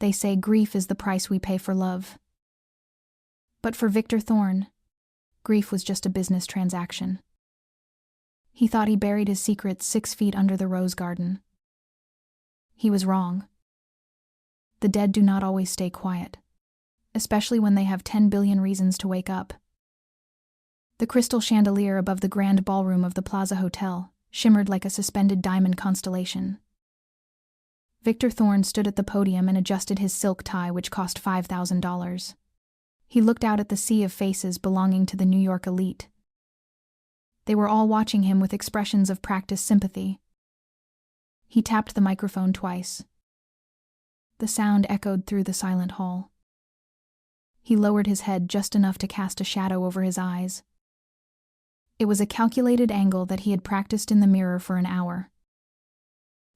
They say grief is the price we pay for love. But for Victor Thorne, grief was just a business transaction. He thought he buried his secrets 6 feet under the rose garden. He was wrong. The dead do not always stay quiet, especially when they have 10 billion reasons to wake up. The crystal chandelier above the grand ballroom of the Plaza Hotel shimmered like a suspended diamond constellation. Victor Thorne stood at the podium and adjusted his silk tie, which cost $5,000. He looked out at the sea of faces belonging to the New York elite. They were all watching him with expressions of practiced sympathy. He tapped the microphone twice. The sound echoed through the silent hall. He lowered his head just enough to cast a shadow over his eyes. It was a calculated angle that he had practiced in the mirror for an hour.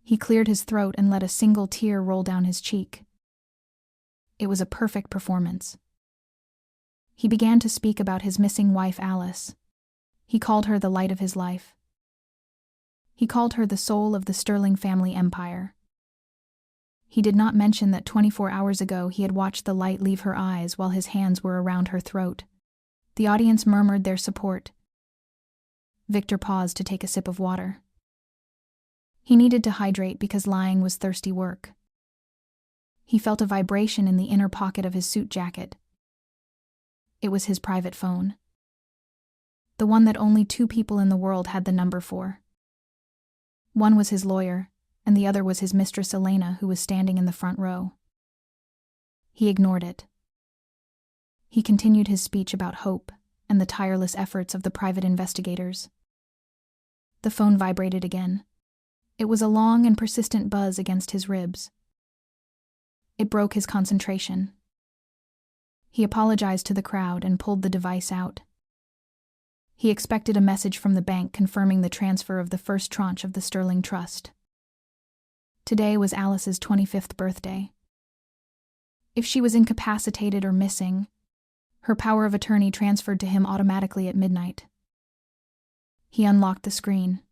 He cleared his throat and let a single tear roll down his cheek. It was a perfect performance. He began to speak about his missing wife, Alice. He called her the light of his life. He called her the soul of the Sterling family empire. He did not mention that 24 hours ago he had watched the light leave her eyes while his hands were around her throat. The audience murmured their support. Victor paused to take a sip of water. He needed to hydrate because lying was thirsty work. He felt a vibration in the inner pocket of his suit jacket. It was his private phone. The one that only 2 people in the world had the number for. One was his lawyer, and the other was his mistress Elena, who was standing in the front row. He ignored it. He continued his speech about hope and the tireless efforts of the private investigators. The phone vibrated again. It was a long and persistent buzz against his ribs. It broke his concentration. He apologized to the crowd and pulled the device out. He expected a message from the bank confirming the transfer of the first tranche of the Sterling Trust. Today was Alice's 25th birthday. If she was incapacitated or missing, her power of attorney transferred to him automatically at midnight. He unlocked the screen.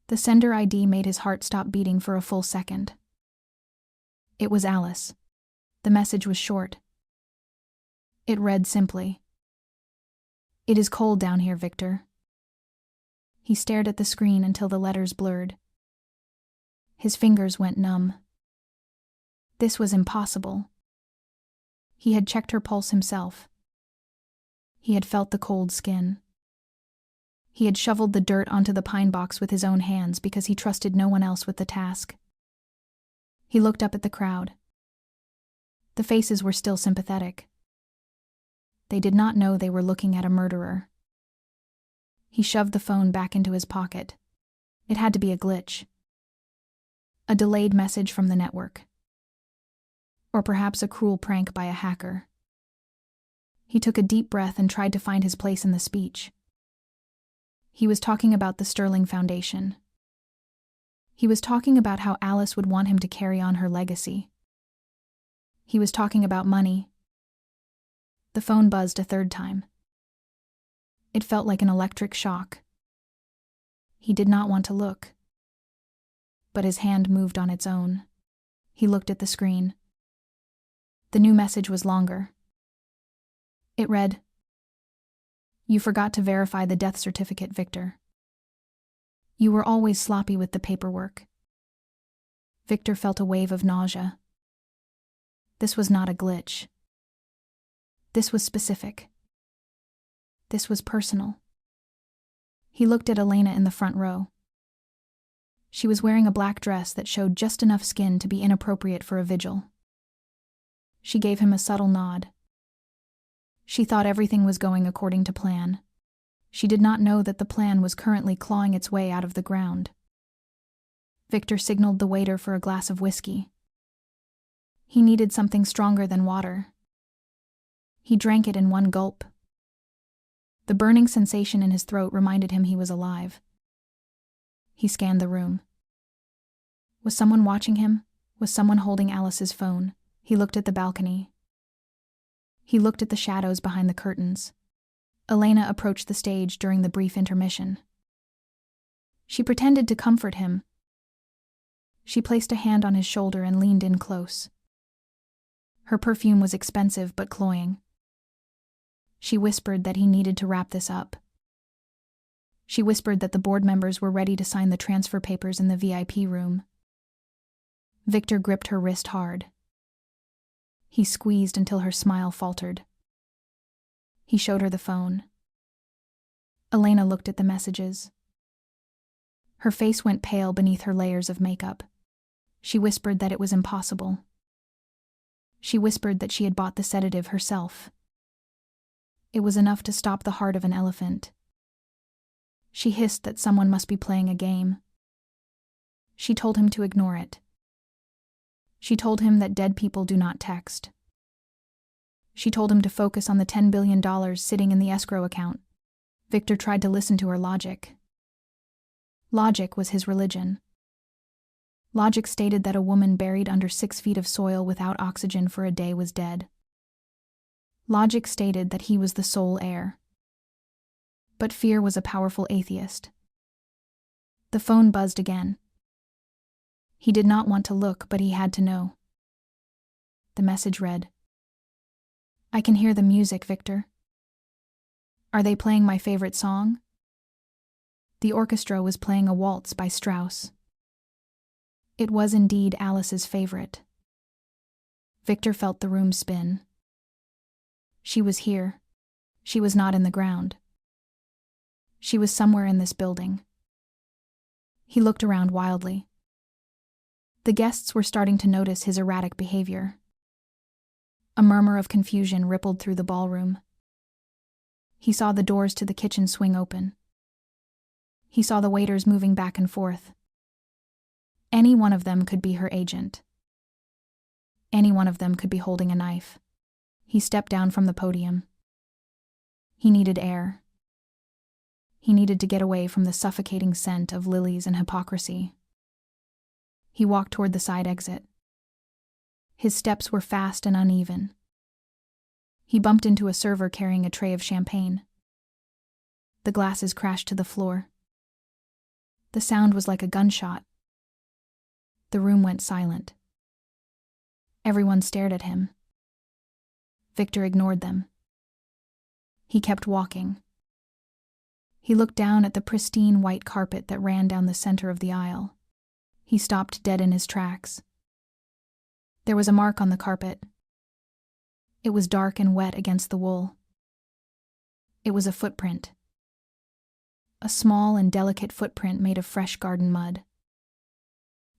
The sender ID made his heart stop beating for a full second. It was Alice. The message was short. It read simply, "It is cold down here, Victor." He stared at the screen until the letters blurred. His fingers went numb. This was impossible. He had checked her pulse himself. He had felt the cold skin. He had shoveled the dirt onto the pine box with his own hands because he trusted no one else with the task. He looked up at the crowd. The faces were still sympathetic. They did not know they were looking at a murderer. He shoved the phone back into his pocket. It had to be a glitch. A delayed message from the network. Or perhaps a cruel prank by a hacker. He took a deep breath and tried to find his place in the speech. He was talking about the Sterling Foundation. He was talking about how Alice would want him to carry on her legacy. He was talking about money. The phone buzzed a third time. It felt like an electric shock. He did not want to look. But his hand moved on its own. He looked at the screen. The new message was longer. It read, "You forgot to verify the death certificate, Victor. You were always sloppy with the paperwork." Victor felt a wave of nausea. This was not a glitch. This was specific. This was personal. He looked at Elena in the front row. She was wearing a black dress that showed just enough skin to be inappropriate for a vigil. She gave him a subtle nod. She thought everything was going according to plan. She did not know that the plan was currently clawing its way out of the ground. Victor signaled the waiter for a glass of whiskey. He needed something stronger than water. He drank it in one gulp. The burning sensation in his throat reminded him he was alive. He scanned the room. Was someone watching him? Was someone holding Alice's phone? He looked at the balcony. He looked at the shadows behind the curtains. Elena approached the stage during the brief intermission. She pretended to comfort him. She placed a hand on his shoulder and leaned in close. Her perfume was expensive but cloying. She whispered that he needed to wrap this up. She whispered that the board members were ready to sign the transfer papers in the VIP room. Victor gripped her wrist hard. He squeezed until her smile faltered. He showed her the phone. Elena looked at the messages. Her face went pale beneath her layers of makeup. She whispered that it was impossible. She whispered that she had bought the sedative herself. It was enough to stop the heart of an elephant. She hissed that someone must be playing a game. She told him to ignore it. She told him that dead people do not text. She told him to focus on the $10 billion sitting in the escrow account. Victor tried to listen to her logic. Logic was his religion. Logic stated that a woman buried under 6 feet of soil without oxygen for a day was dead. Logic stated that he was the sole heir. But fear was a powerful atheist. The phone buzzed again. He did not want to look, but he had to know. The message read, "I can hear the music, Victor. Are they playing my favorite song?" The orchestra was playing a waltz by Strauss. It was indeed Alice's favorite. Victor felt the room spin. She was here. She was not in the ground. She was somewhere in this building. He looked around wildly. The guests were starting to notice his erratic behavior. A murmur of confusion rippled through the ballroom. He saw the doors to the kitchen swing open. He saw the waiters moving back and forth. Any one of them could be her agent. Any one of them could be holding a knife. He stepped down from the podium. He needed air. He needed to get away from the suffocating scent of lilies and hypocrisy. He walked toward the side exit. His steps were fast and uneven. He bumped into a server carrying a tray of champagne. The glasses crashed to the floor. The sound was like a gunshot. The room went silent. Everyone stared at him. Victor ignored them. He kept walking. He looked down at the pristine white carpet that ran down the center of the aisle. He stopped dead in his tracks. There was a mark on the carpet. It was dark and wet against the wool. It was a footprint. A small and delicate footprint made of fresh garden mud.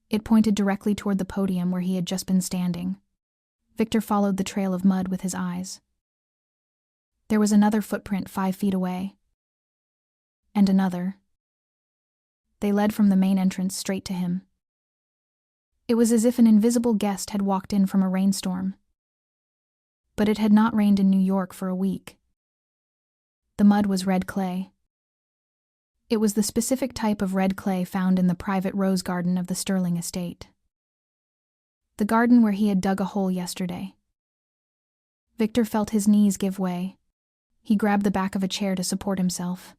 It pointed directly toward the podium where he had just been standing. Victor followed the trail of mud with his eyes. There was another footprint 5 feet away. And another. They led from the main entrance straight to him. It was as if an invisible guest had walked in from a rainstorm. But it had not rained in New York for a week. The mud was red clay. It was the specific type of red clay found in the private rose garden of the Sterling estate. The garden where he had dug a hole yesterday. Victor felt his knees give way. He grabbed the back of a chair to support himself.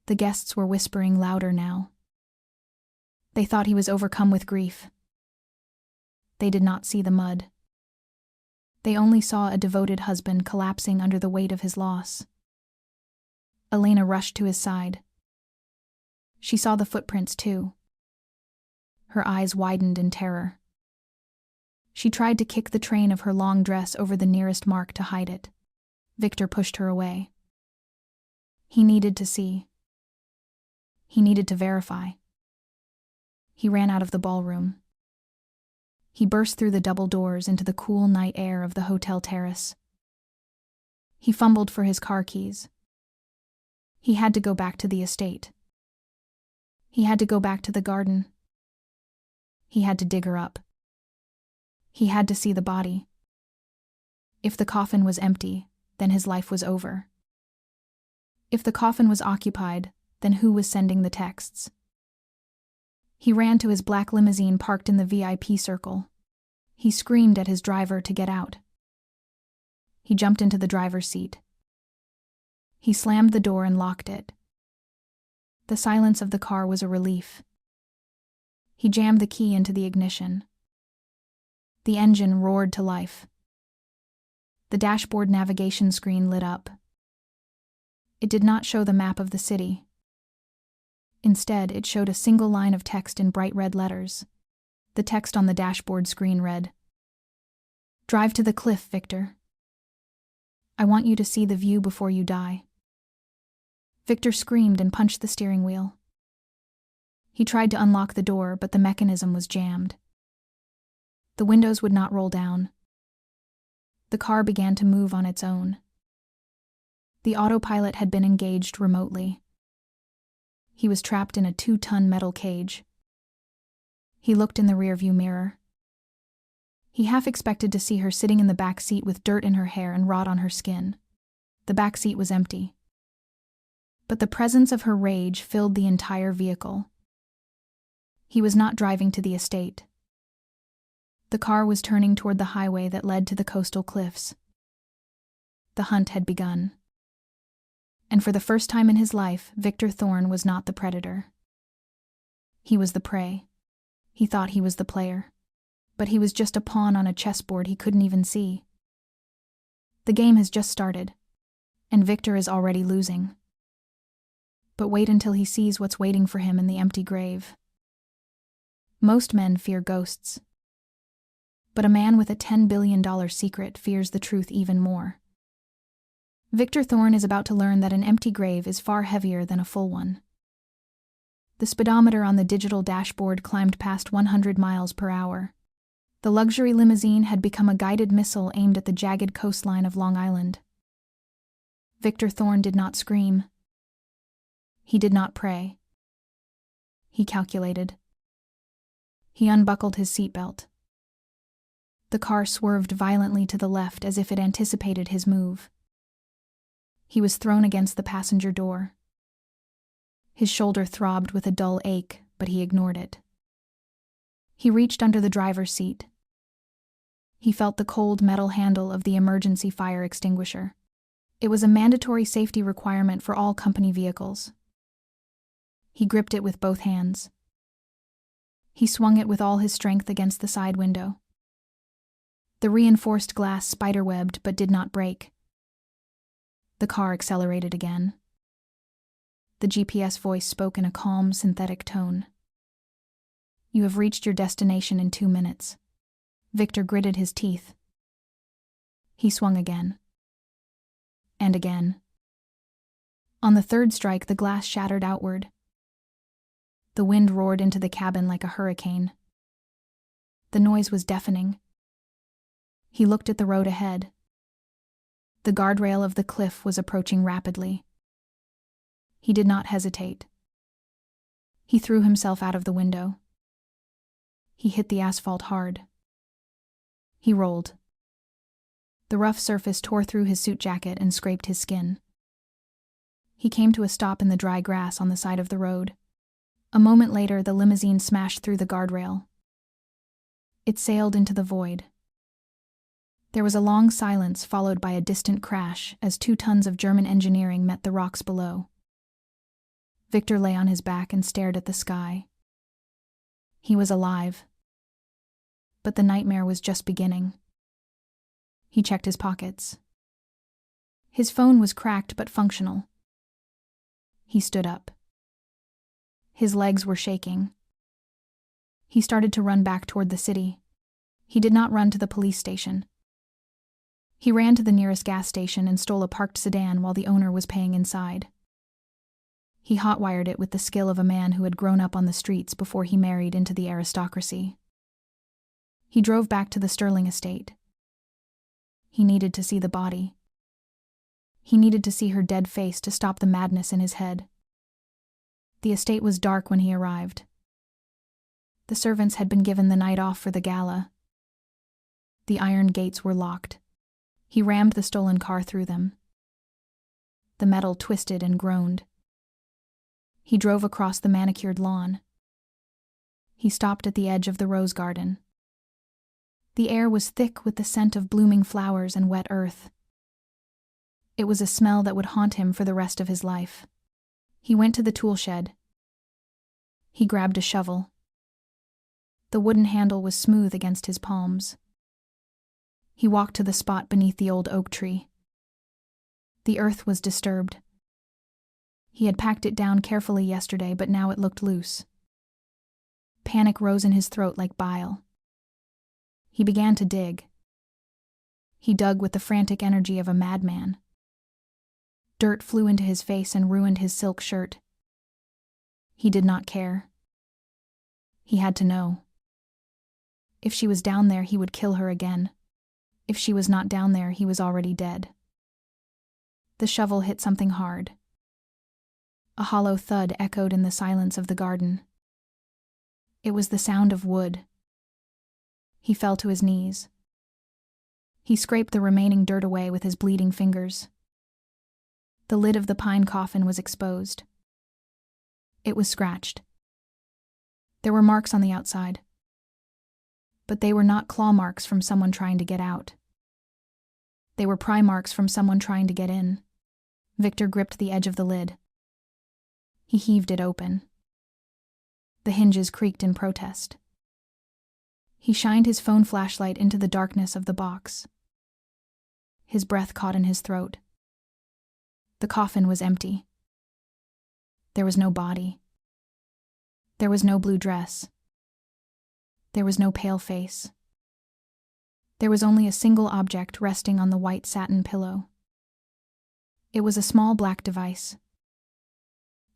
The guests were whispering louder now. They thought he was overcome with grief. They did not see the mud. They only saw a devoted husband collapsing under the weight of his loss. Elena rushed to his side. She saw the footprints too. Her eyes widened in terror. She tried to kick the train of her long dress over the nearest mark to hide it. Victor pushed her away. He needed to see. He needed to verify. He ran out of the ballroom. He burst through the double doors into the cool night air of the hotel terrace. He fumbled for his car keys. He had to go back to the estate. He had to go back to the garden. He had to dig her up. He had to see the body. If the coffin was empty, then his life was over. If the coffin was occupied, then who was sending the texts? He ran to his black limousine parked in the VIP circle. He screamed at his driver to get out. He jumped into the driver's seat. He slammed the door and locked it. The silence of the car was a relief. He jammed the key into the ignition. The engine roared to life. The dashboard navigation screen lit up. It did not show the map of the city. Instead, it showed a single line of text in bright red letters. The text on the dashboard screen read, "Drive to the cliff, Victor. I want you to see the view before you die." Victor screamed and punched the steering wheel. He tried to unlock the door, but the mechanism was jammed. The windows would not roll down. The car began to move on its own. The autopilot had been engaged remotely. He was trapped in a 2-ton metal cage. He looked in the rearview mirror. He half expected to see her sitting in the back seat with dirt in her hair and rot on her skin. The back seat was empty. But the presence of her rage filled the entire vehicle. He was not driving to the estate. The car was turning toward the highway that led to the coastal cliffs. The hunt had begun. And for the first time in his life, Victor Thorne was not the predator. He was the prey. He thought he was the player. But he was just a pawn on a chessboard he couldn't even see. The game has just started, and Victor is already losing. But wait until he sees what's waiting for him in the empty grave. Most men fear ghosts. But a man with a $10 billion secret fears the truth even more. Victor Thorne is about to learn that an empty grave is far heavier than a full one. The speedometer on the digital dashboard climbed past 100 miles per hour. The luxury limousine had become a guided missile aimed at the jagged coastline of Long Island. Victor Thorne did not scream. He did not pray. He calculated. He unbuckled his seatbelt. The car swerved violently to the left as if it anticipated his move. He was thrown against the passenger door. His shoulder throbbed with a dull ache, but he ignored it. He reached under the driver's seat. He felt the cold metal handle of the emergency fire extinguisher. It was a mandatory safety requirement for all company vehicles. He gripped it with both hands. He swung it with all his strength against the side window. The reinforced glass spiderwebbed but did not break. The car accelerated again. The GPS voice spoke in a calm, synthetic tone. "You have reached your destination in 2 minutes." Victor gritted his teeth. He swung again. And again. On the third strike, the glass shattered outward. The wind roared into the cabin like a hurricane. The noise was deafening. He looked at the road ahead. The guardrail of the cliff was approaching rapidly. He did not hesitate. He threw himself out of the window. He hit the asphalt hard. He rolled. The rough surface tore through his suit jacket and scraped his skin. He came to a stop in the dry grass on the side of the road. A moment later, the limousine smashed through the guardrail. It sailed into the void. There was a long silence followed by a distant crash as 2 tons of German engineering met the rocks below. Victor lay on his back and stared at the sky. He was alive. But the nightmare was just beginning. He checked his pockets. His phone was cracked but functional. He stood up. His legs were shaking. He started to run back toward the city. He did not run to the police station. He ran to the nearest gas station and stole a parked sedan while the owner was paying inside. He hotwired it with the skill of a man who had grown up on the streets before he married into the aristocracy. He drove back to the Sterling estate. He needed to see the body. He needed to see her dead face to stop the madness in his head. The estate was dark when he arrived. The servants had been given the night off for the gala. The iron gates were locked. He rammed the stolen car through them. The metal twisted and groaned. He drove across the manicured lawn. He stopped at the edge of the rose garden. The air was thick with the scent of blooming flowers and wet earth. It was a smell that would haunt him for the rest of his life. He went to the tool shed. He grabbed a shovel. The wooden handle was smooth against his palms. He walked to the spot beneath the old oak tree. The earth was disturbed. He had packed it down carefully yesterday, but now it looked loose. Panic rose in his throat like bile. He began to dig. He dug with the frantic energy of a madman. Dirt flew into his face and ruined his silk shirt. He did not care. He had to know. If she was down there, he would kill her again. If she was not down there, he was already dead. The shovel hit something hard. A hollow thud echoed in the silence of the garden. It was the sound of wood. He fell to his knees. He scraped the remaining dirt away with his bleeding fingers. The lid of the pine coffin was exposed. It was scratched. There were marks on the outside. But they were not claw marks from someone trying to get out. They were pry marks from someone trying to get in. Victor gripped the edge of the lid. He heaved it open. The hinges creaked in protest. He shined his phone flashlight into the darkness of the box. His breath caught in his throat. The coffin was empty. There was no body. There was no blue dress. There was no pale face. There was only a single object resting on the white satin pillow. It was a small black device.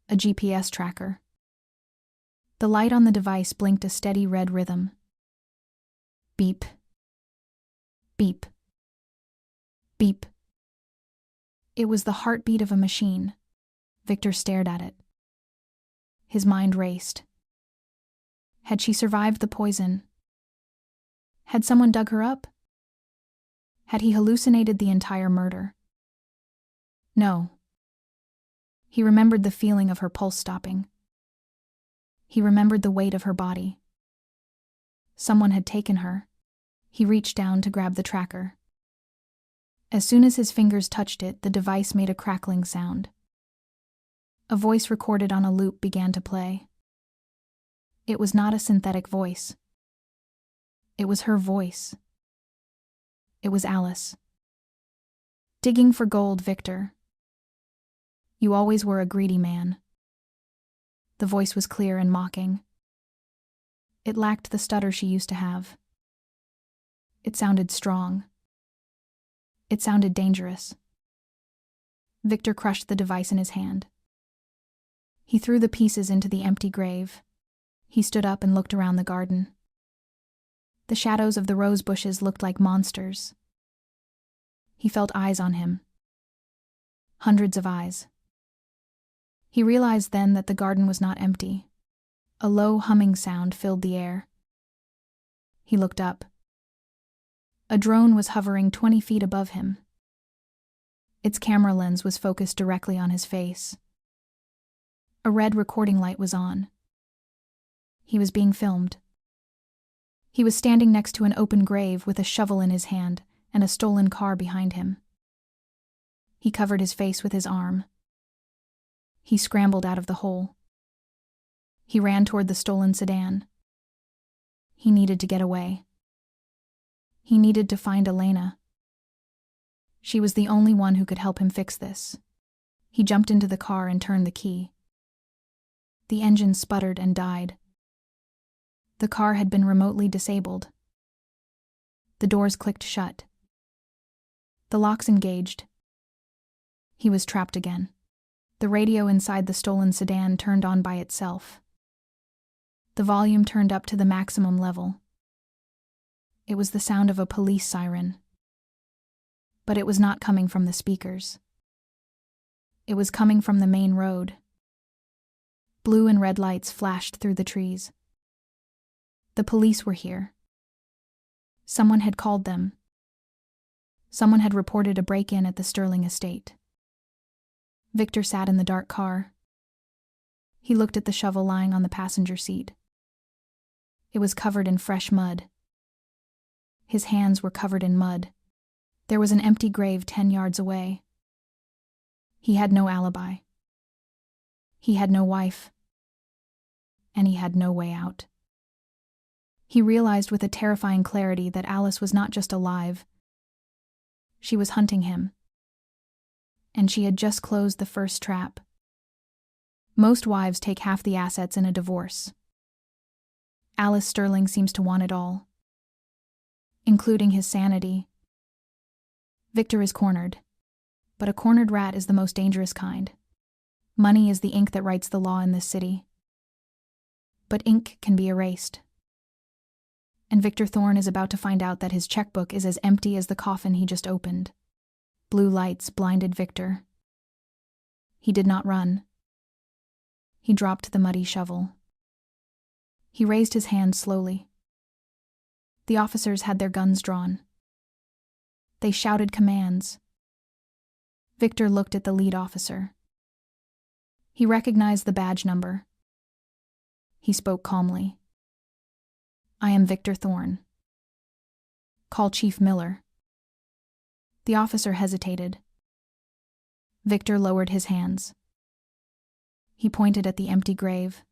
A GPS tracker. The light on the device blinked a steady red rhythm. Beep. Beep. Beep. It was the heartbeat of a machine. Victor stared at it. His mind raced. Had she survived the poison? Had someone dug her up? Had he hallucinated the entire murder? No. He remembered the feeling of her pulse stopping. He remembered the weight of her body. Someone had taken her. He reached down to grab the tracker. As soon as his fingers touched it, the device made a crackling sound. A voice recorded on a loop began to play. It was not a synthetic voice. It was her voice. It was Alice. Digging for gold, Victor. You always were a greedy man. The voice was clear and mocking. It lacked the stutter she used to have. It sounded strong. It sounded dangerous. Victor crushed the device in his hand. He threw the pieces into the empty grave. He stood up and looked around the garden. The shadows of the rose bushes looked like monsters. He felt eyes on him. Hundreds of eyes. He realized then that the garden was not empty. A low humming sound filled the air. He looked up. A drone was hovering 20 feet above him. Its camera lens was focused directly on his face. A red recording light was on. He was being filmed. He was standing next to an open grave with a shovel in his hand and a stolen car behind him. He covered his face with his arm. He scrambled out of the hole. He ran toward the stolen sedan. He needed to get away. He needed to find Elena. She was the only one who could help him fix this. He jumped into the car and turned the key. The engine sputtered and died. The car had been remotely disabled. The doors clicked shut. The locks engaged. He was trapped again. The radio inside the stolen sedan turned on by itself. The volume turned up to the maximum level. It was the sound of a police siren. But it was not coming from the speakers. It was coming from the main road. Blue and red lights flashed through the trees. The police were here. Someone had called them. Someone had reported a break-in at the Sterling estate. Victor sat in the dark car. He looked at the shovel lying on the passenger seat. It was covered in fresh mud. His hands were covered in mud. There was an empty grave 10 yards away. He had no alibi. He had no wife. And he had no way out. He realized with a terrifying clarity that Alice was not just alive, She was hunting him. And she had just closed the first trap. Most wives take half the assets in a divorce. Alice Sterling seems to want it all, including his sanity. Victor is cornered, but a cornered rat is the most dangerous kind. Money is the ink that writes the law in this city. But ink can be erased. And Victor Thorne is about to find out that his checkbook is as empty as the coffin he just opened. Blue lights blinded Victor. He did not run. He dropped the muddy shovel. He raised his hand slowly. The officers had their guns drawn. They shouted commands. Victor looked at the lead officer. He recognized the badge number. He spoke calmly. "I am Victor Thorne. Call Chief Miller." The officer hesitated. Victor lowered his hands. He pointed at the empty grave.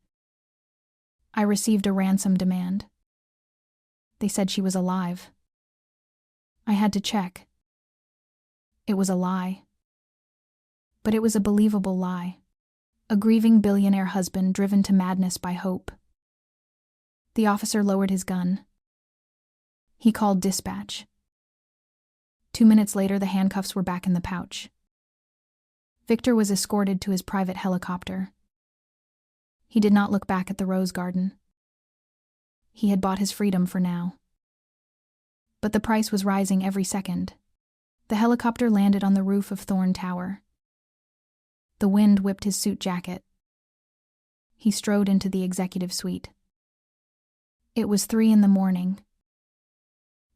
"I received a ransom demand. They said she was alive. I had to check. It was a lie. But it was a believable lie. A grieving billionaire husband driven to madness by hope." The officer lowered his gun. He called dispatch. 2 minutes later, the handcuffs were back in the pouch. Victor was escorted to his private helicopter. He did not look back at the rose garden. He had bought his freedom for now. But the price was rising every second. The helicopter landed on the roof of Thorne Tower. The wind whipped his suit jacket. He strode into the executive suite. It was 3 a.m.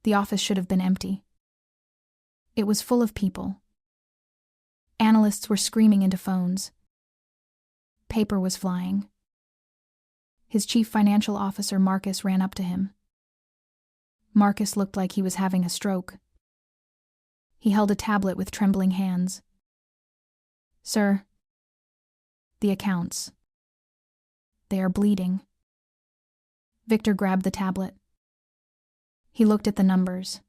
The office should have been empty. It was full of people. Analysts were screaming into phones. Paper was flying. His chief financial officer, Marcus, ran up to him. Marcus looked like he was having a stroke. He held a tablet with trembling hands. "Sir, the accounts. They are bleeding." Victor grabbed the tablet. He looked at the numbers.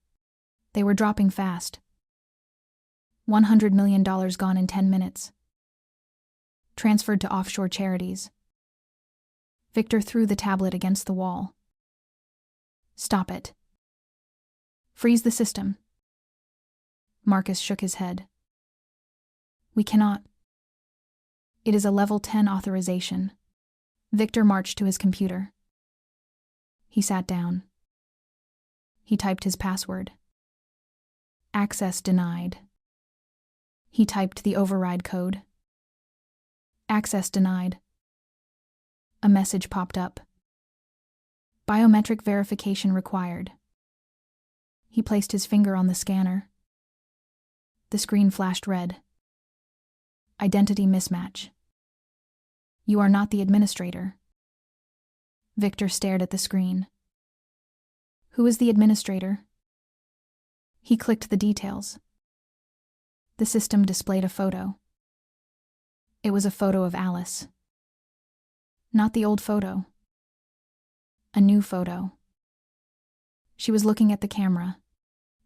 They were dropping fast. $100 million gone in 10 minutes. Transferred to offshore charities. Victor threw the tablet against the wall. "Stop it. Freeze the system." Marcus shook his head. "We cannot. It is a level 10 authorization." Victor marched to his computer. He sat down. He typed his password. "Access denied." He typed the override code. "Access denied." A message popped up. "Biometric verification required." He placed his finger on the scanner. The screen flashed red. "Identity mismatch. You are not the administrator." Victor stared at the screen. "Who is the administrator?" He clicked the details. The system displayed a photo. It was a photo of Alice. Not the old photo. A new photo. She was looking at the camera.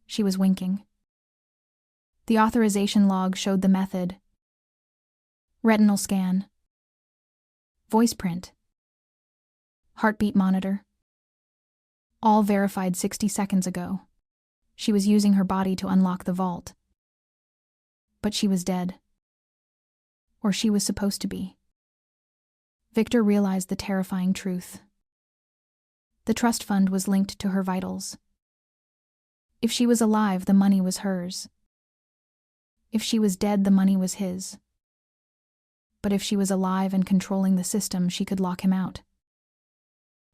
She was winking. The authorization log showed the method. Retinal scan. Voice print. Heartbeat monitor. All verified 60 seconds ago. She was using her body to unlock the vault. But she was dead. Or she was supposed to be. Victor realized the terrifying truth. The trust fund was linked to her vitals. If she was alive, the money was hers. If she was dead, the money was his. But if she was alive and controlling the system, she could lock him out.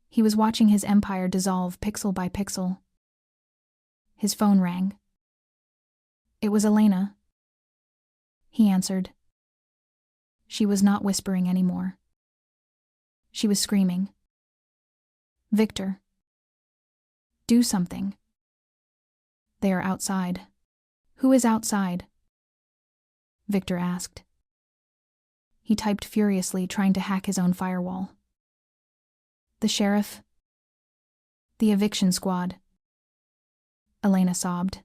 He was watching his empire dissolve pixel by pixel. His phone rang. It was Elena. He answered. She was not whispering anymore. She was screaming. "Victor. Do something. They are outside." "Who is outside?" Victor asked. He typed furiously, trying to hack his own firewall. "The sheriff. The eviction squad." Elena sobbed.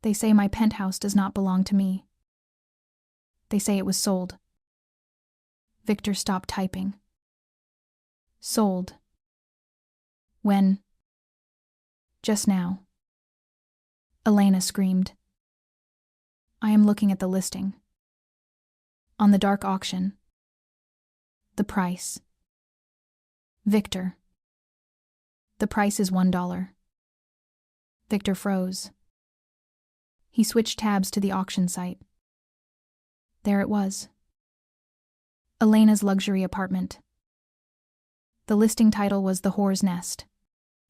They say my penthouse does not belong to me. They say it was sold. Victor stopped typing. Sold. When? Just now. Elena screamed. I am looking at the listing. On the dark auction. The price. Victor. The price is $1. Victor froze. He switched tabs to the auction site. There it was. Elena's luxury apartment. The listing title was The Whore's Nest.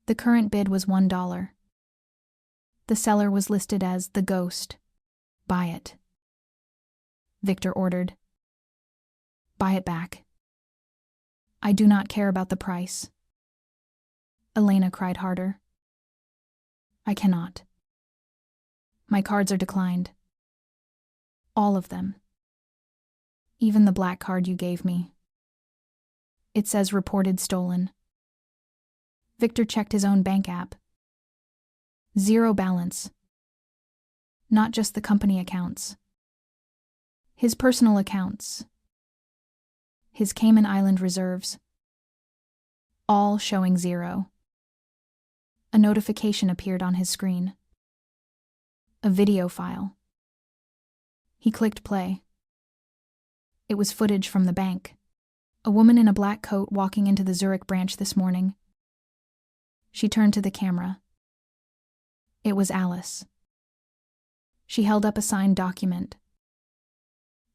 The current bid was $1. The seller was listed as The Ghost. Buy it. Victor ordered. Buy it back. I do not care about the price. Elena cried harder. I cannot. My cards are declined. All of them. Even the black card you gave me. It says reported stolen. Victor checked his own bank app. Zero balance. Not just the company accounts. His personal accounts. His Cayman Island reserves. All showing zero. A notification appeared on his screen. A video file. He clicked play. It was footage from the bank. A woman in a black coat walking into the Zurich branch this morning. She turned to the camera. It was Alice. She held up a signed document.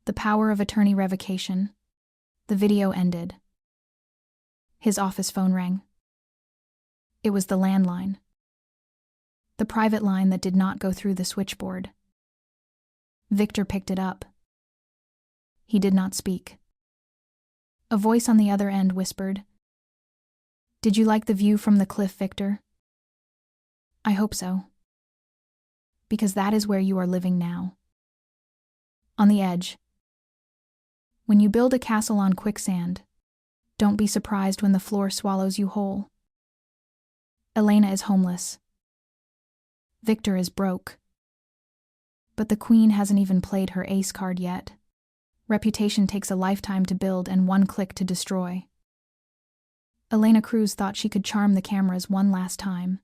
The power of attorney revocation. The video ended. His office phone rang. It was the landline. The private line that did not go through the switchboard. Victor picked it up. He did not speak. A voice on the other end whispered, Did you like the view from the cliff, Victor? I hope so. Because that is where you are living now. On the edge. When you build a castle on quicksand, don't be surprised when the floor swallows you whole. Elena is homeless. Victor is broke. But the queen hasn't even played her ace card yet. Reputation takes a lifetime to build and one click to destroy. Elena Cruz thought she could charm the cameras one last time.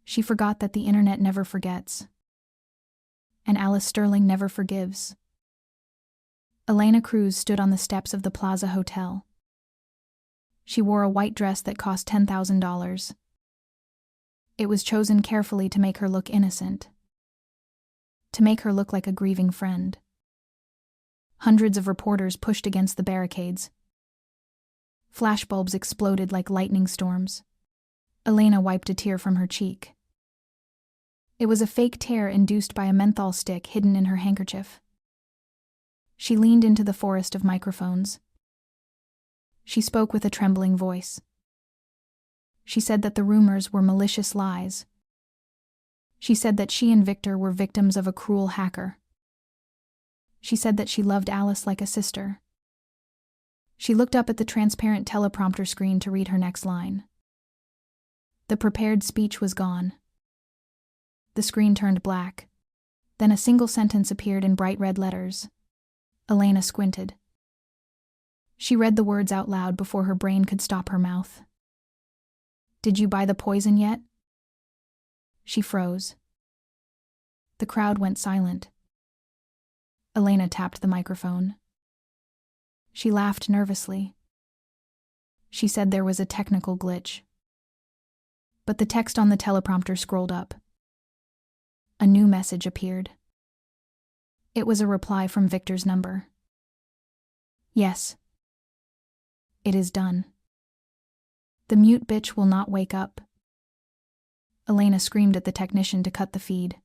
She forgot that the internet never forgets. And Alice Sterling never forgives. Elena Cruz stood on the steps of the Plaza Hotel. She wore a white dress that cost $10,000. It was chosen carefully to make her look innocent. To make her look like a grieving friend. Hundreds of reporters pushed against the barricades. Flashbulbs exploded like lightning storms. Elena wiped a tear from her cheek. It was a fake tear induced by a menthol stick hidden in her handkerchief. She leaned into the forest of microphones. She spoke with a trembling voice. She said that the rumors were malicious lies. She said that she and Victor were victims of a cruel hacker. She said that she loved Alice like a sister. She looked up at the transparent teleprompter screen to read her next line. The prepared speech was gone. The screen turned black. Then a single sentence appeared in bright red letters. Elena squinted. She read the words out loud before her brain could stop her mouth. Did you buy the poison yet? She froze. The crowd went silent. Elena tapped the microphone. She laughed nervously. She said there was a technical glitch. But the text on the teleprompter scrolled up. A new message appeared. It was a reply from Victor's number. Yes. It is done. The mute bitch will not wake up. Elena screamed at the technician to cut the feed.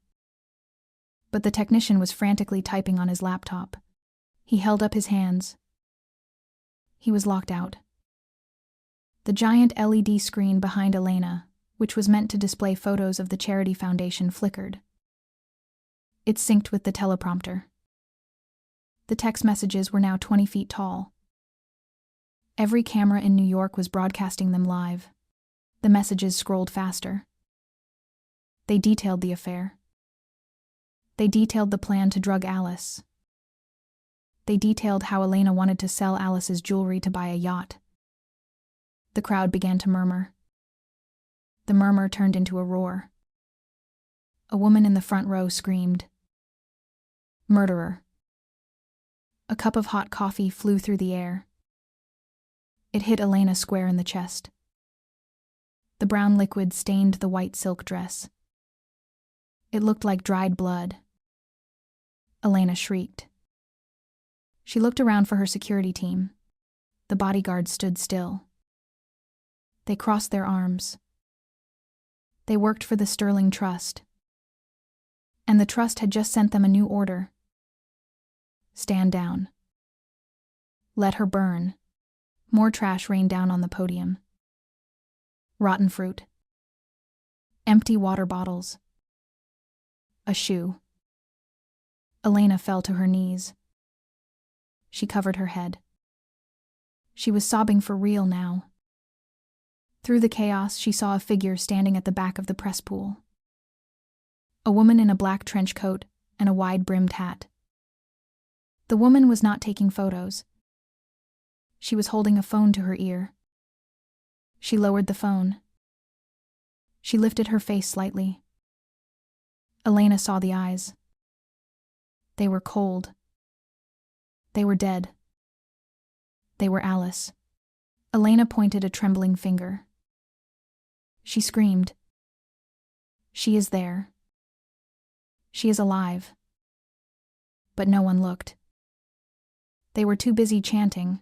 But the technician was frantically typing on his laptop. He held up his hands. He was locked out. The giant LED screen behind Elena, which was meant to display photos of the charity foundation, flickered. It synced with the teleprompter. The text messages were now 20 feet tall. Every camera in New York was broadcasting them live. The messages scrolled faster. They detailed the affair. They detailed the plan to drug Alice. They detailed how Elena wanted to sell Alice's jewelry to buy a yacht. The crowd began to murmur. The murmur turned into a roar. A woman in the front row screamed, "Murderer!" A cup of hot coffee flew through the air. It hit Elena square in the chest. The brown liquid stained the white silk dress. It looked like dried blood. Elena shrieked. She looked around for her security team. The bodyguards stood still. They crossed their arms. They worked for the Sterling Trust. And the trust had just sent them a new order. Stand down. Let her burn. More trash rained down on the podium. Rotten fruit. Empty water bottles. A shoe. Elena fell to her knees. She covered her head. She was sobbing for real now. Through the chaos, she saw a figure standing at the back of the press pool. A woman in a black trench coat and a wide-brimmed hat. The woman was not taking photos. She was holding a phone to her ear. She lowered the phone. She lifted her face slightly. Elena saw the eyes. They were cold. They were dead. They were Alice. Elena pointed a trembling finger. She screamed. She is there. She is alive. But no one looked. They were too busy chanting.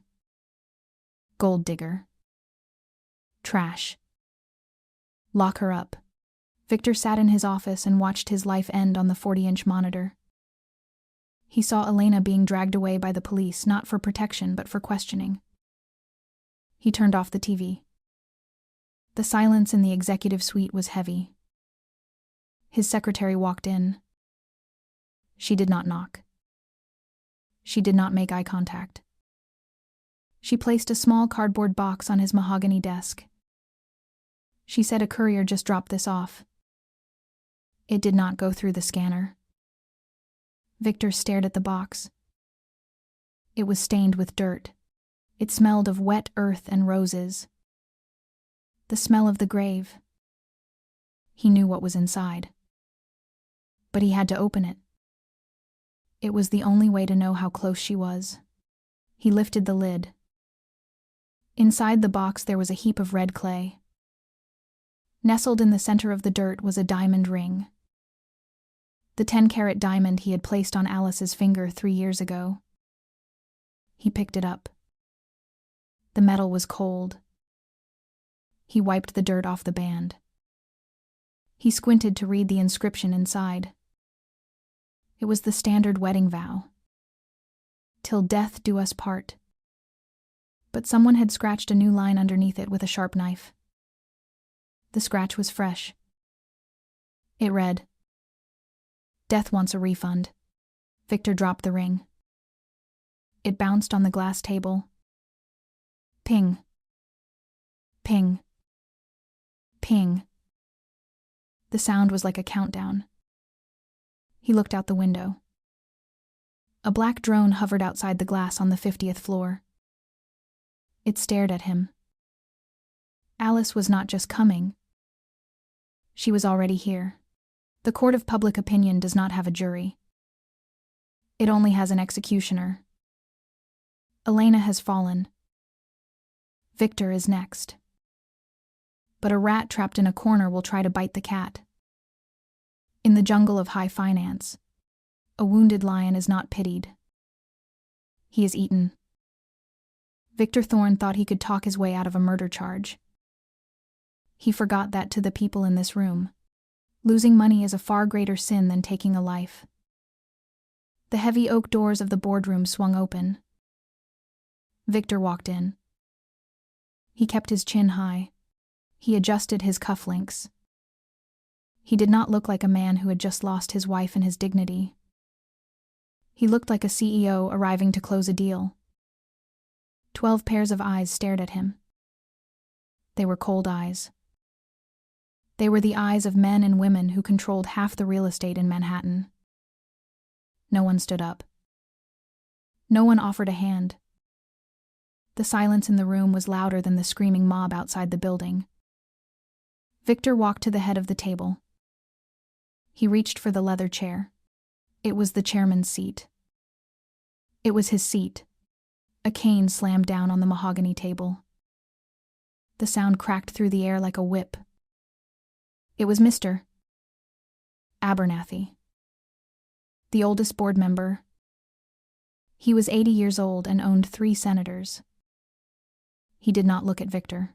Gold digger. Trash. Lock her up. Victor sat in his office and watched his life end on the 40-inch monitor. He saw Elena being dragged away by the police, not for protection but for questioning. He turned off the TV. The silence in the executive suite was heavy. His secretary walked in. She did not knock. She did not make eye contact. She placed a small cardboard box on his mahogany desk. She said a courier just dropped this off. It did not go through the scanner. Victor stared at the box. It was stained with dirt. It smelled of wet earth and roses. The smell of the grave. He knew what was inside. But he had to open it. It was the only way to know how close she was. He lifted the lid. Inside the box there was a heap of red clay. Nestled in the center of the dirt was a diamond ring. The 10-carat diamond he had placed on Alice's finger 3 years ago. He picked it up. The metal was cold. He wiped the dirt off the band. He squinted to read the inscription inside. It was the standard wedding vow. Till death do us part. But someone had scratched a new line underneath it with a sharp knife. The scratch was fresh. It read, "Death wants a refund." Victor dropped the ring. It bounced on the glass table. Ping. Ping. Ping. The sound was like a countdown. He looked out the window. A black drone hovered outside the glass on the 50th floor. It stared at him. Alice was not just coming. She was already here. The court of public opinion does not have a jury. It only has an executioner. Elena has fallen. Victor is next. But a rat trapped in a corner will try to bite the cat. In the jungle of high finance, a wounded lion is not pitied. He is eaten. Victor Thorne thought he could talk his way out of a murder charge. He forgot that to the people in this room, losing money is a far greater sin than taking a life. The heavy oak doors of the boardroom swung open. Victor walked in. He kept his chin high. He adjusted his cufflinks. He did not look like a man who had just lost his wife and his dignity. He looked like a CEO arriving to close a deal. 12 pairs of eyes stared at him. They were cold eyes. They were the eyes of men and women who controlled half the real estate in Manhattan. No one stood up. No one offered a hand. The silence in the room was louder than the screaming mob outside the building. Victor walked to the head of the table. He reached for the leather chair. It was the chairman's seat. It was his seat. A cane slammed down on the mahogany table. The sound cracked through the air like a whip. It was Mr. Abernathy, the oldest board member. He was 80 years old and owned 3 senators. He did not look at Victor.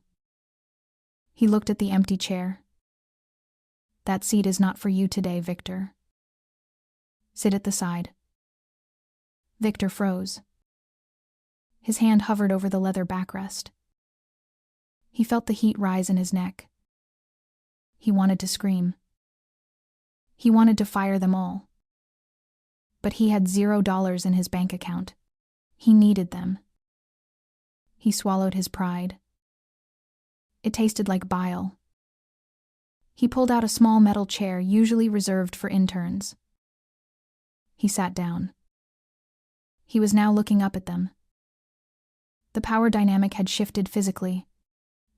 He looked at the empty chair. That seat is not for you today, Victor. Sit at the side. Victor froze. His hand hovered over the leather backrest. He felt the heat rise in his neck. He wanted to scream. He wanted to fire them all. But he had $0 in his bank account. He needed them. He swallowed his pride. It tasted like bile. He pulled out a small metal chair usually reserved for interns. He sat down. He was now looking up at them. The power dynamic had shifted physically.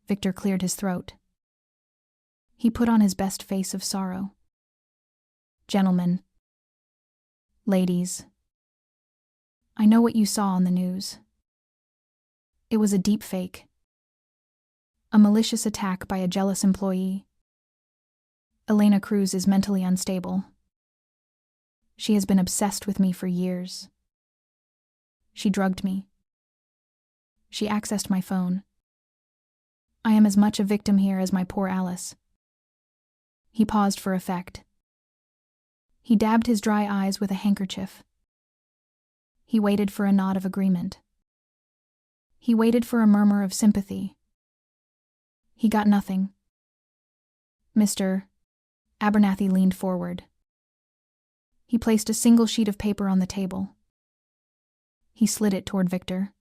Victor cleared his throat. He put on his best face of sorrow. Gentlemen, ladies, I know what you saw on the news. It was a deep fake. A malicious attack by a jealous employee. Elena Cruz is mentally unstable. She has been obsessed with me for years. She drugged me. She accessed my phone. I am as much a victim here as my poor Alice. He paused for effect. He dabbed his dry eyes with a handkerchief. He waited for a nod of agreement. He waited for a murmur of sympathy. He got nothing. Mr. Abernathy leaned forward. He placed a single sheet of paper on the table. He slid it toward Victor.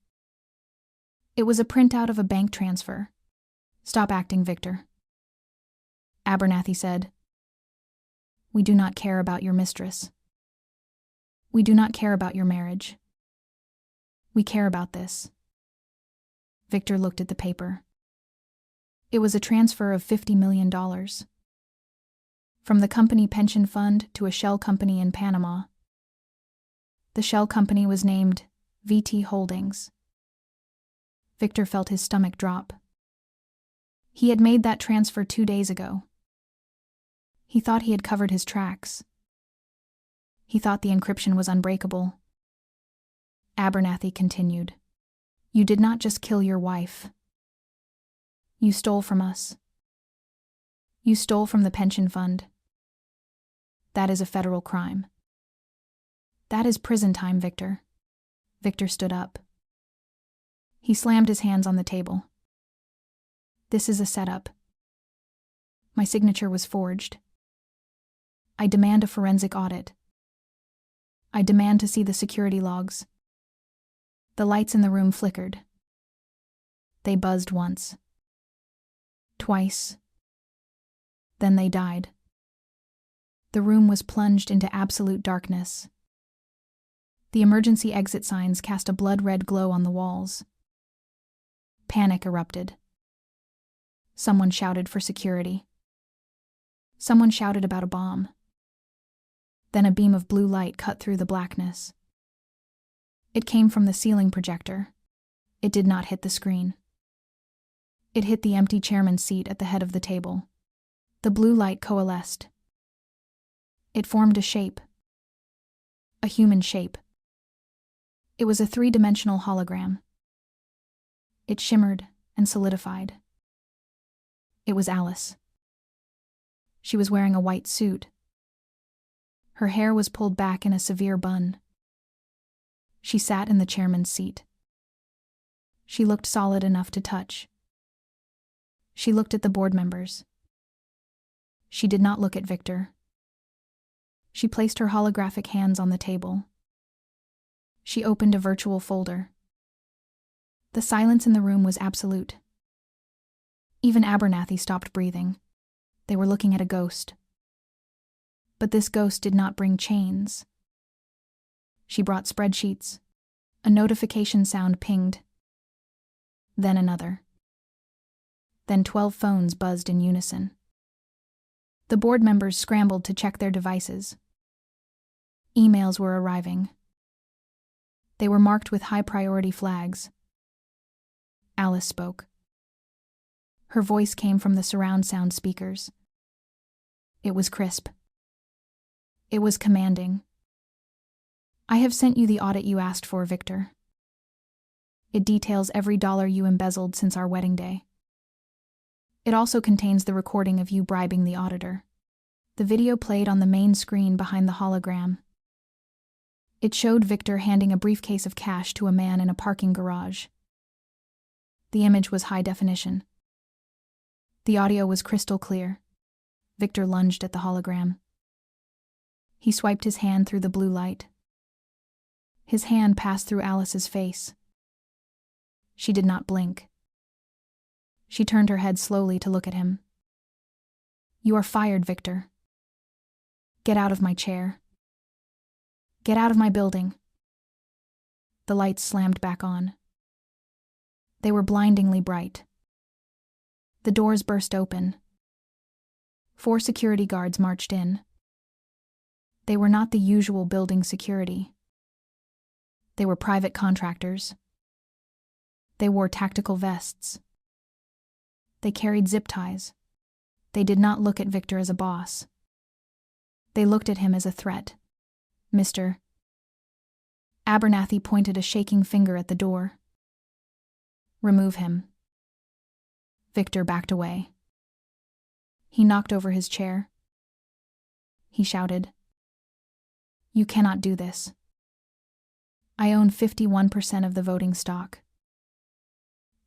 It was a printout of a bank transfer. Stop acting, Victor. Abernathy said. We do not care about your mistress. We do not care about your marriage. We care about this. Victor looked at the paper. It was a transfer of $50 million. From the company pension fund to a shell company in Panama. The shell company was named VT Holdings. Victor felt his stomach drop. He had made that transfer 2 days ago. He thought he had covered his tracks. He thought the encryption was unbreakable. Abernathy continued. You did not just kill your wife. You stole from us. You stole from the pension fund. That is a federal crime. That is prison time, Victor. Victor stood up. He slammed his hands on the table. This is a setup. My signature was forged. I demand a forensic audit. I demand to see the security logs. The lights in the room flickered. They buzzed once. Twice. Then they died. The room was plunged into absolute darkness. The emergency exit signs cast a blood-red glow on the walls. Panic erupted. Someone shouted for security. Someone shouted about a bomb. Then a beam of blue light cut through the blackness. It came from the ceiling projector. It did not hit the screen. It hit the empty chairman's seat at the head of the table. The blue light coalesced. It formed a shape. A human shape. It was a 3-dimensional hologram. It shimmered and solidified. It was Alice. She was wearing a white suit. Her hair was pulled back in a severe bun. She sat in the chairman's seat. She looked solid enough to touch. She looked at the board members. She did not look at Victor. She placed her holographic hands on the table. She opened a virtual folder. The silence in the room was absolute. Even Abernathy stopped breathing. They were looking at a ghost. But this ghost did not bring chains. She brought spreadsheets. A notification sound pinged. Then another. Then 12 phones buzzed in unison. The board members scrambled to check their devices. Emails were arriving. They were marked with high-priority flags. Alice spoke. Her voice came from the surround sound speakers. It was crisp. It was commanding. I have sent you the audit you asked for, Victor. It details every dollar you embezzled since our wedding day. It also contains the recording of you bribing the auditor. The video played on the main screen behind the hologram. It showed Victor handing a briefcase of cash to a man in a parking garage. The image was high definition. The audio was crystal clear. Victor lunged at the hologram. He swiped his hand through the blue light. His hand passed through Alice's face. She did not blink. She turned her head slowly to look at him. You are fired, Victor. Get out of my chair. Get out of my building. The lights slammed back on. They were blindingly bright. The doors burst open. 4 security guards marched in. They were not the usual building security. They were private contractors. They wore tactical vests. They carried zip ties. They did not look at Victor as a boss. They looked at him as a threat. Mr. Abernathy pointed a shaking finger at the door. Remove him. Victor backed away. He knocked over his chair. He shouted, You cannot do this. I own 51% of the voting stock.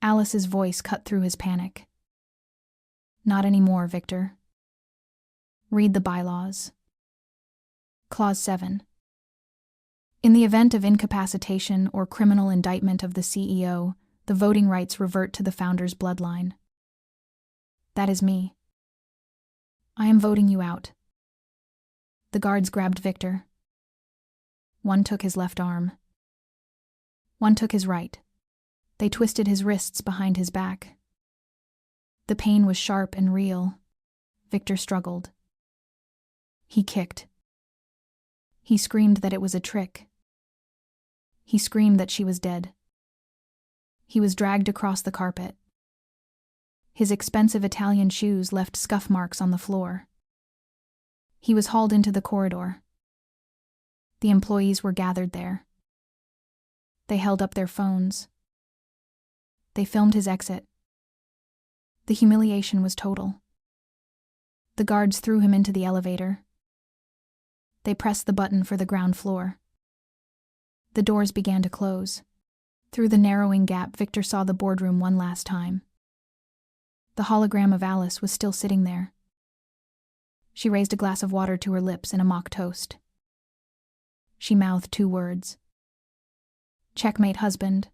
Alice's voice cut through his panic. Not anymore, Victor. Read the bylaws. Clause 7. In the event of incapacitation or criminal indictment of the CEO, the voting rights revert to the founder's bloodline. That is me. I am voting you out. The guards grabbed Victor. One took his left arm. One took his right. They twisted his wrists behind his back. The pain was sharp and real. Victor struggled. He kicked. He screamed that it was a trick. He screamed that she was dead. He was dragged across the carpet. His expensive Italian shoes left scuff marks on the floor. He was hauled into the corridor. The employees were gathered there. They held up their phones. They filmed his exit. The humiliation was total. The guards threw him into the elevator. They pressed the button for the ground floor. The doors began to close. Through the narrowing gap, Victor saw the boardroom one last time. The hologram of Alice was still sitting there. She raised a glass of water to her lips in a mock toast. She mouthed 2 words. Checkmate, husband.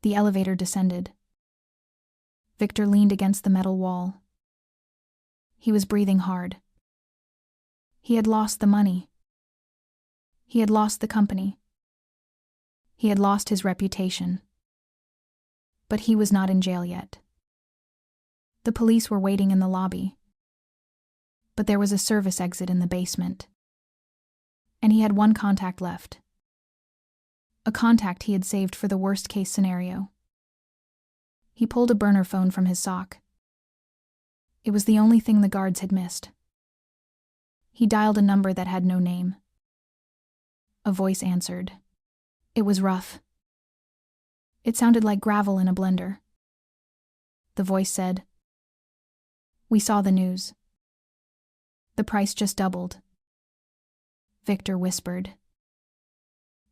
The elevator descended. Victor leaned against the metal wall. He was breathing hard. He had lost the money. He had lost the company. He had lost his reputation. But he was not in jail yet. The police were waiting in the lobby. But there was a service exit in the basement. And he had one contact left. A contact he had saved for the worst-case scenario. He pulled a burner phone from his sock. It was the only thing the guards had missed. He dialed a number that had no name. A voice answered. It was rough. It sounded like gravel in a blender. The voice said, We saw the news. The price just doubled. Victor whispered,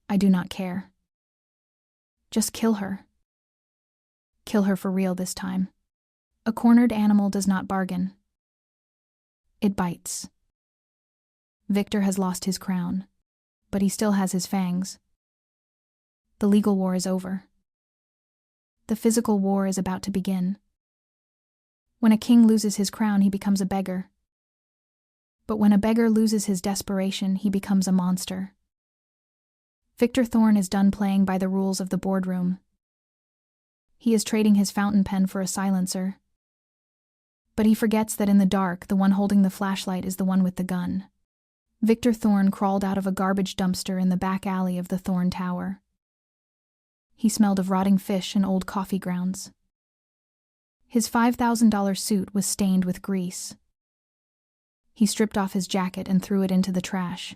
I do not care. Just kill her. Kill her for real this time. A cornered animal does not bargain. It bites. Victor has lost his crown, but he still has his fangs. The legal war is over. The physical war is about to begin. When a king loses his crown, he becomes a beggar. But when a beggar loses his desperation, he becomes a monster. Victor Thorne is done playing by the rules of the boardroom. He is trading his fountain pen for a silencer. But he forgets that in the dark, the one holding the flashlight is the one with the gun. Victor Thorne crawled out of a garbage dumpster in the back alley of the Thorne Tower. He smelled of rotting fish and old coffee grounds. His $5,000 suit was stained with grease. He stripped off his jacket and threw it into the trash.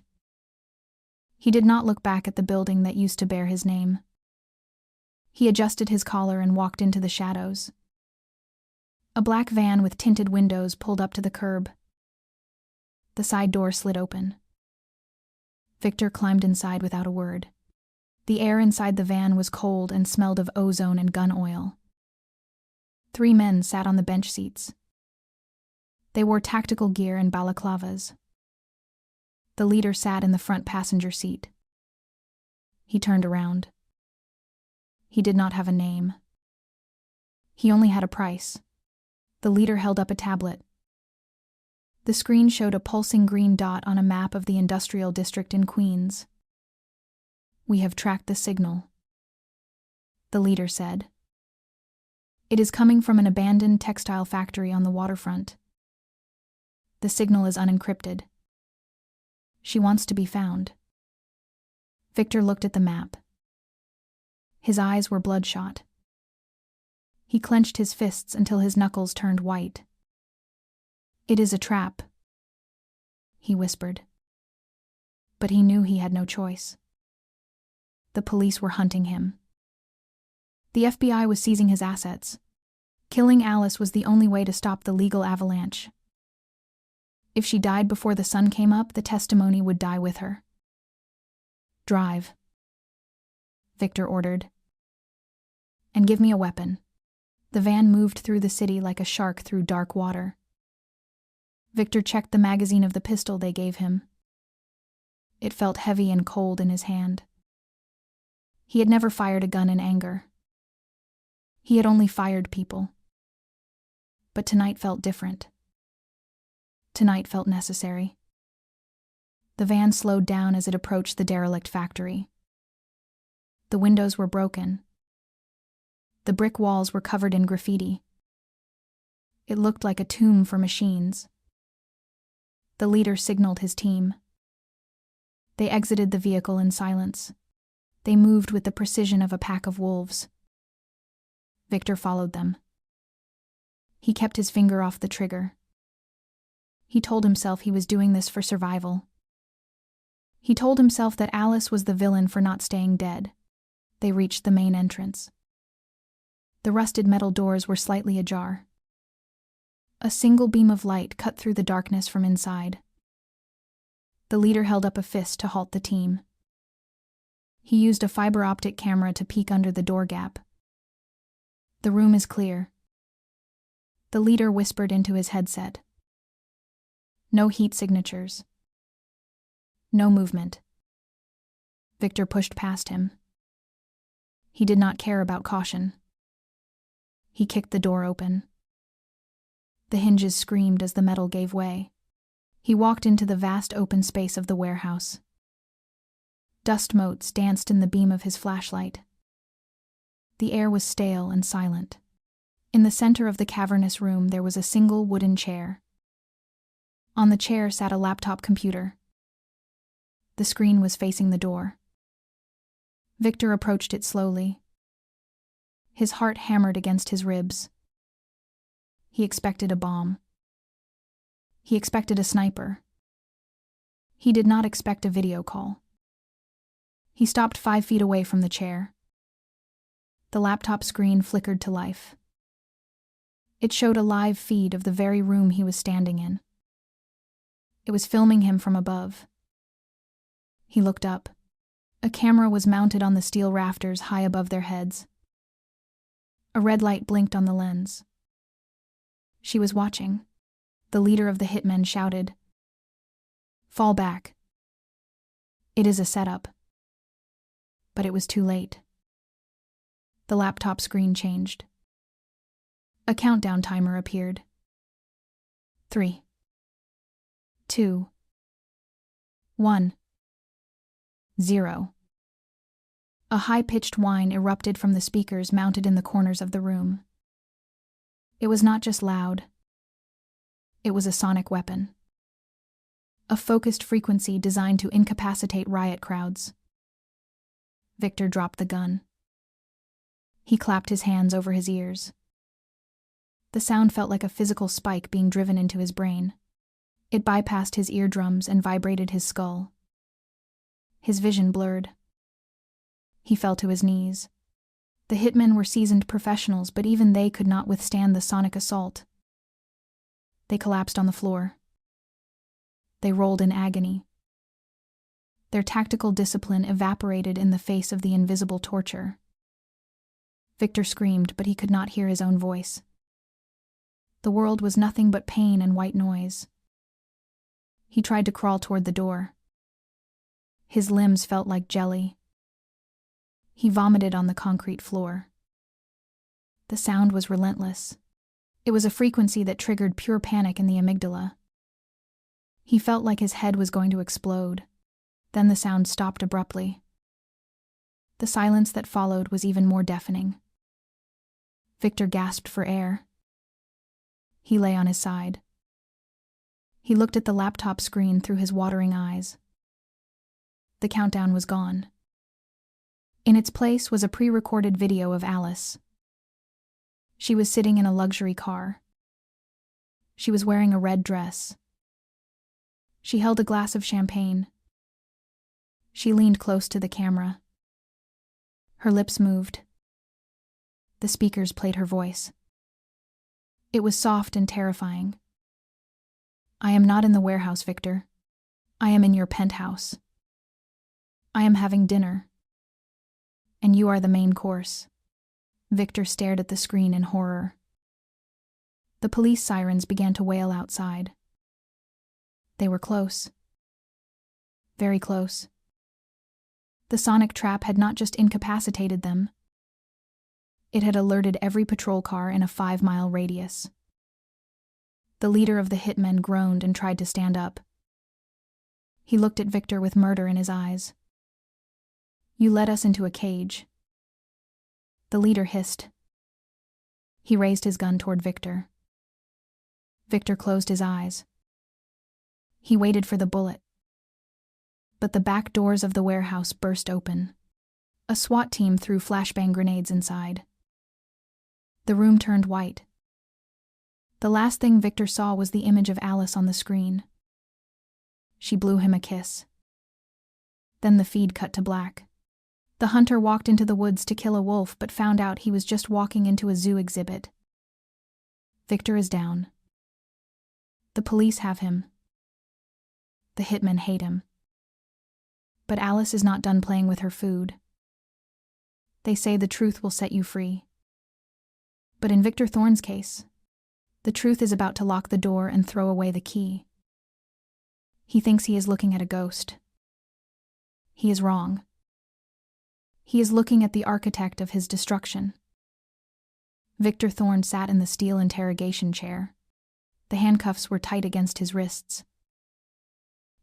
He did not look back at the building that used to bear his name. He adjusted his collar and walked into the shadows. A black van with tinted windows pulled up to the curb. The side door slid open. Victor climbed inside without a word. The air inside the van was cold and smelled of ozone and gun oil. 3 men sat on the bench seats. They wore tactical gear and balaclavas. The leader sat in the front passenger seat. He turned around. He did not have a name. He only had a price. The leader held up a tablet. The screen showed a pulsing green dot on a map of the industrial district in Queens. "We have tracked the signal," the leader said. "It is coming from an abandoned textile factory on the waterfront. The signal is unencrypted. She wants to be found." Victor looked at the map. His eyes were bloodshot. He clenched his fists until his knuckles turned white. "It is a trap," he whispered. But he knew he had no choice. The police were hunting him. The FBI was seizing his assets. Killing Alice was the only way to stop the legal avalanche. If she died before the sun came up, the testimony would die with her. "Drive," Victor ordered. "And give me a weapon." The van moved through the city like a shark through dark water. Victor checked the magazine of the pistol they gave him. It felt heavy and cold in his hand. He had never fired a gun in anger. He had only fired people. But tonight felt different. Tonight felt necessary. The van slowed down as it approached the derelict factory. The windows were broken. The brick walls were covered in graffiti. It looked like a tomb for machines. The leader signaled his team. They exited the vehicle in silence. They moved with the precision of a pack of wolves. Victor followed them. He kept his finger off the trigger. He told himself he was doing this for survival. He told himself that Alice was the villain for not staying dead. They reached the main entrance. The rusted metal doors were slightly ajar. A single beam of light cut through the darkness from inside. The leader held up a fist to halt the team. He used a fiber optic camera to peek under the door gap. "The room is clear," the leader whispered into his headset. "No heat signatures. No movement." Victor pushed past him. He did not care about caution. He kicked the door open. The hinges screamed as the metal gave way. He walked into the vast open space of the warehouse. Dust motes danced in the beam of his flashlight. The air was stale and silent. In the center of the cavernous room there was a single wooden chair. On the chair sat a laptop computer. The screen was facing the door. Victor approached it slowly. His heart hammered against his ribs. He expected a bomb. He expected a sniper. He did not expect a video call. He stopped 5 feet away from the chair. The laptop screen flickered to life. It showed a live feed of the very room he was standing in. It was filming him from above. He looked up. A camera was mounted on the steel rafters high above their heads. A red light blinked on the lens. She was watching. The leader of the hitmen shouted, "Fall back. It is a setup." But it was too late. The laptop screen changed. A countdown timer appeared. 3, 2, 1, 0. A high-pitched whine erupted from the speakers mounted in the corners of the room. It was not just loud. It was a sonic weapon. A focused frequency designed to incapacitate riot crowds. Victor dropped the gun. He clapped his hands over his ears. The sound felt like a physical spike being driven into his brain. It bypassed his eardrums and vibrated his skull. His vision blurred. He fell to his knees. The hitmen were seasoned professionals, but even they could not withstand the sonic assault. They collapsed on the floor. They rolled in agony. Their tactical discipline evaporated in the face of the invisible torture. Victor screamed, but he could not hear his own voice. The world was nothing but pain and white noise. He tried to crawl toward the door. His limbs felt like jelly. He vomited on the concrete floor. The sound was relentless. It was a frequency that triggered pure panic in the amygdala. He felt like his head was going to explode. Then the sound stopped abruptly. The silence that followed was even more deafening. Victor gasped for air. He lay on his side. He looked at the laptop screen through his watering eyes. The countdown was gone. In its place was a pre-recorded video of Alice. She was sitting in a luxury car. She was wearing a red dress. She held a glass of champagne. She leaned close to the camera. Her lips moved. The speakers played her voice. It was soft and terrifying. I am not in the warehouse, Victor. I am in your penthouse. I am having dinner. And you are the main course. Victor stared at the screen in horror. The police sirens began to wail outside. They were close. Very close. The sonic trap had not just incapacitated them. It had alerted every patrol car in a 5-mile radius. The leader of the hitmen groaned and tried to stand up. He looked at Victor with murder in his eyes. You led us into a cage. The leader hissed. He raised his gun toward Victor. Victor closed his eyes. He waited for the bullet. But the back doors of the warehouse burst open. A SWAT team threw flashbang grenades inside. The room turned white. The last thing Victor saw was the image of Alice on the screen. She blew him a kiss. Then the feed cut to black. The hunter walked into the woods to kill a wolf, but found out he was just walking into a zoo exhibit. Victor is down. The police have him. The hitmen hate him. But Alice is not done playing with her food. They say the truth will set you free. But in Victor Thorne's case, the truth is about to lock the door and throw away the key. He thinks he is looking at a ghost. He is wrong. He is looking at the architect of his destruction. Victor Thorne sat in the steel interrogation chair. The handcuffs were tight against his wrists.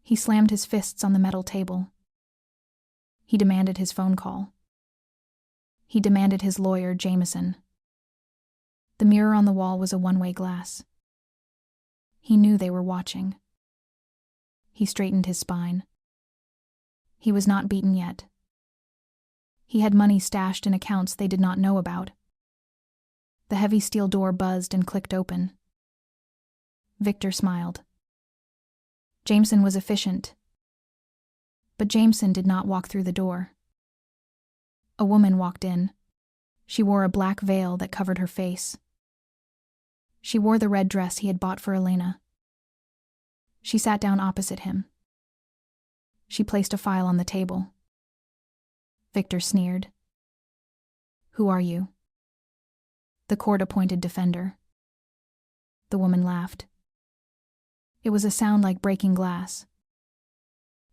He slammed his fists on the metal table. He demanded his phone call. He demanded his lawyer, Jameson. The mirror on the wall was a one-way glass. He knew they were watching. He straightened his spine. He was not beaten yet. He had money stashed in accounts they did not know about. The heavy steel door buzzed and clicked open. Victor smiled. Jameson was efficient. But Jameson did not walk through the door. A woman walked in. She wore a black veil that covered her face. She wore the red dress he had bought for Elena. She sat down opposite him. She placed a file on the table. Victor sneered. Who are you? The court-appointed defender. The woman laughed. It was a sound like breaking glass.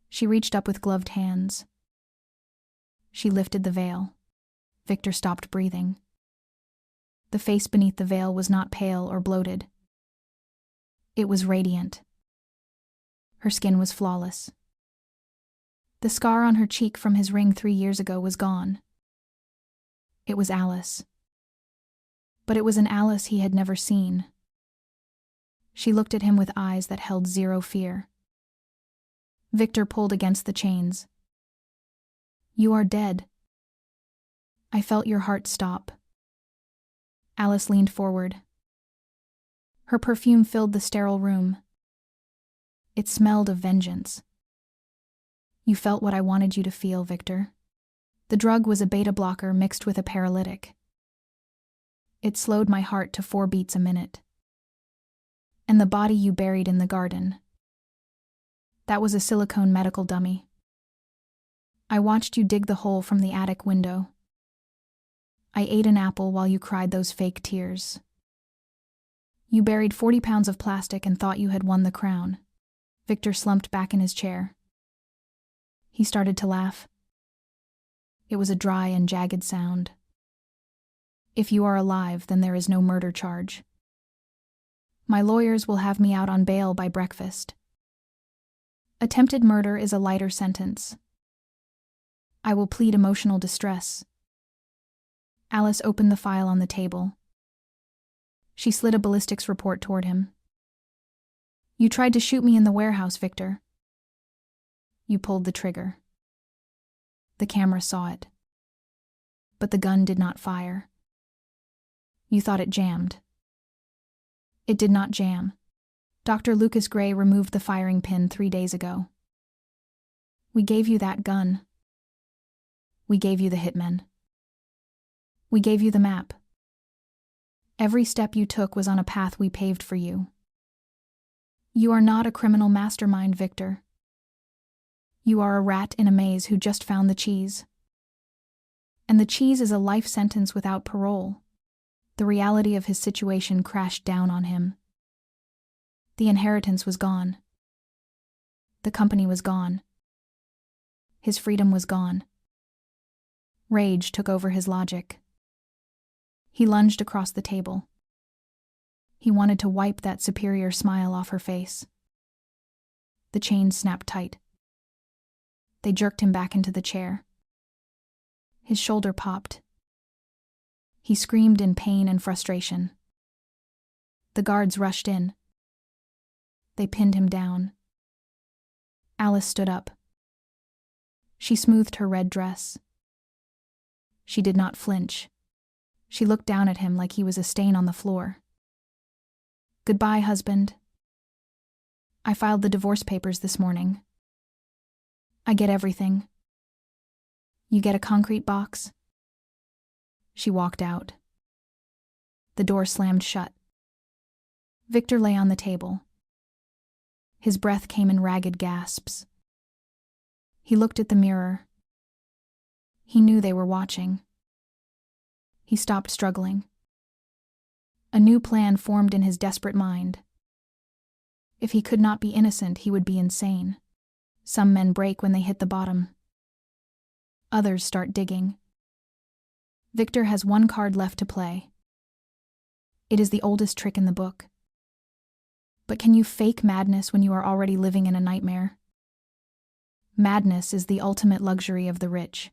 She reached up with gloved hands. She lifted the veil. Victor stopped breathing. The face beneath the veil was not pale or bloated. It was radiant. Her skin was flawless. The scar on her cheek from his ring 3 years ago was gone. It was Alice. But it was an Alice he had never seen. She looked at him with eyes that held zero fear. Victor pulled against the chains. "You are dead." I felt your heart stop. Alice leaned forward. Her perfume filled the sterile room. It smelled of vengeance. "You felt what I wanted you to feel, Victor." The drug was a beta blocker mixed with a paralytic. It slowed my heart to 4 beats a minute. And the body you buried in the garden. That was a silicone medical dummy. I watched you dig the hole from the attic window. I ate an apple while you cried those fake tears. You buried 40 pounds of plastic and thought you had won the crown. Victor slumped back in his chair. He started to laugh. It was a dry and jagged sound. "If you are alive, then there is no murder charge. My lawyers will have me out on bail by breakfast. Attempted murder is a lighter sentence. I will plead emotional distress." Alice opened the file on the table. She slid a ballistics report toward him. "You tried to shoot me in the warehouse, Victor. You pulled the trigger. The camera saw it. But the gun did not fire. You thought it jammed. It did not jam. Dr. Lucas Gray removed the firing pin 3 days ago. We gave you that gun. We gave you the hitmen. We gave you the map. Every step you took was on a path we paved for you. You are not a criminal mastermind, Victor. You are a rat in a maze who just found the cheese. And the cheese is a life sentence without parole." The reality of his situation crashed down on him. The inheritance was gone. The company was gone. His freedom was gone. Rage took over his logic. He lunged across the table. He wanted to wipe that superior smile off her face. The chains snapped tight. They jerked him back into the chair. His shoulder popped. He screamed in pain and frustration. The guards rushed in. They pinned him down. Alice stood up. She smoothed her red dress. She did not flinch. She looked down at him like he was a stain on the floor. "Goodbye, husband. I filed the divorce papers this morning. I get everything. You get a concrete box." She walked out. The door slammed shut. Victor lay on the table. His breath came in ragged gasps. He looked at the mirror. He knew they were watching. He stopped struggling. A new plan formed in his desperate mind. If he could not be innocent, he would be insane. Some men break when they hit the bottom. Others start digging. Victor has one card left to play. It is the oldest trick in the book. But can you fake madness when you are already living in a nightmare? Madness is the ultimate luxury of the rich.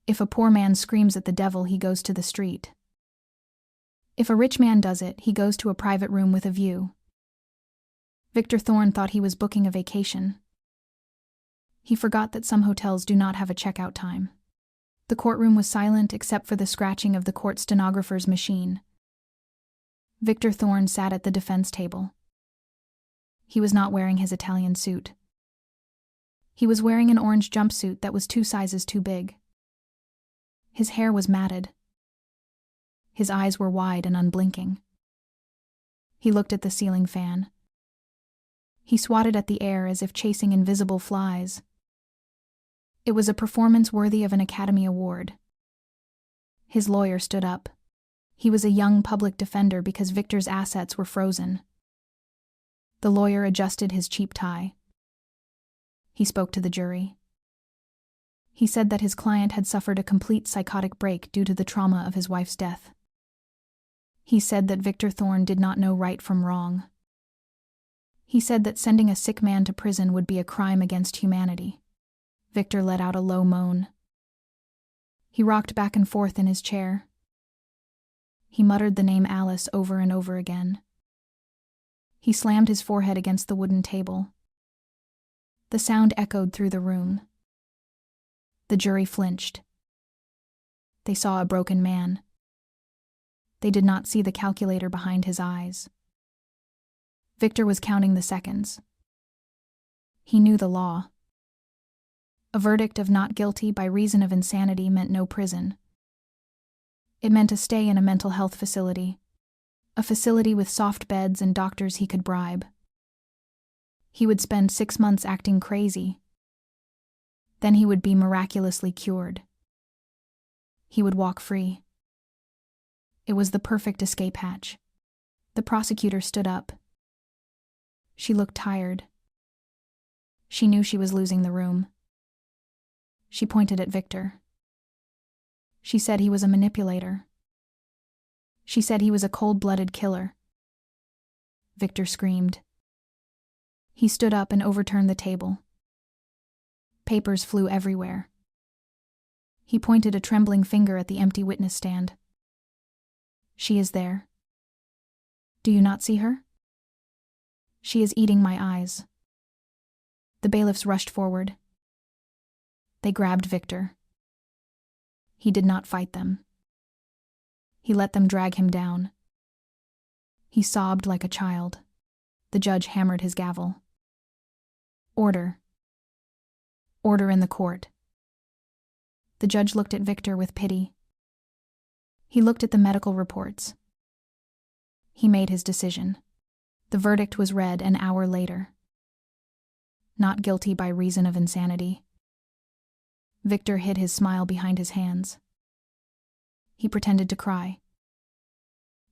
If a poor man screams at the devil, he goes to the street. If a rich man does it, he goes to a private room with a view. Victor Thorne thought he was booking a vacation. He forgot that some hotels do not have a checkout time. The courtroom was silent except for the scratching of the court stenographer's machine. Victor Thorne sat at the defense table. He was not wearing his Italian suit. He was wearing an orange jumpsuit that was 2 sizes too big. His hair was matted. His eyes were wide and unblinking. He looked at the ceiling fan. He swatted at the air as if chasing invisible flies. It was a performance worthy of an Academy Award. His lawyer stood up. He was a young public defender because Victor's assets were frozen. The lawyer adjusted his cheap tie. He spoke to the jury. He said that his client had suffered a complete psychotic break due to the trauma of his wife's death. He said that Victor Thorne did not know right from wrong. He said that sending a sick man to prison would be a crime against humanity. Victor let out a low moan. He rocked back and forth in his chair. He muttered the name Alice over and over again. He slammed his forehead against the wooden table. The sound echoed through the room. The jury flinched. They saw a broken man. They did not see the calculator behind his eyes. Victor was counting the seconds. He knew the law. A verdict of not guilty by reason of insanity meant no prison. It meant a stay in a mental health facility, a facility with soft beds and doctors he could bribe. He would spend 6 months acting crazy. Then he would be miraculously cured. He would walk free. It was the perfect escape hatch. The prosecutor stood up. She looked tired. She knew she was losing the room. She pointed at Victor. She said he was a manipulator. She said he was a cold-blooded killer. Victor screamed. He stood up and overturned the table. Papers flew everywhere. He pointed a trembling finger at the empty witness stand. She is there. Do you not see her? She is eating my eyes. The bailiffs rushed forward. They grabbed Victor. He did not fight them. He let them drag him down. He sobbed like a child. The judge hammered his gavel. Order. Order in the court. The judge looked at Victor with pity. He looked at the medical reports. He made his decision. The verdict was read an hour later. Not guilty by reason of insanity. Victor hid his smile behind his hands. He pretended to cry.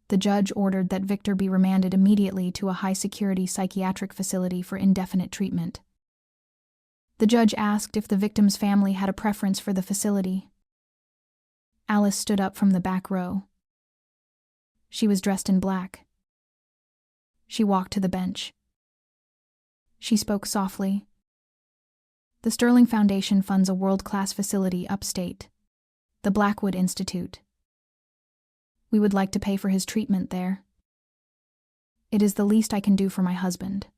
The judge ordered that Victor be remanded immediately to a high-security psychiatric facility for indefinite treatment. The judge asked if the victim's family had a preference for the facility. Alice stood up from the back row. She was dressed in black. She walked to the bench. She spoke softly. The Sterling Foundation funds a world-class facility upstate, the Blackwood Institute. We would like to pay for his treatment there. It is the least I can do for my husband.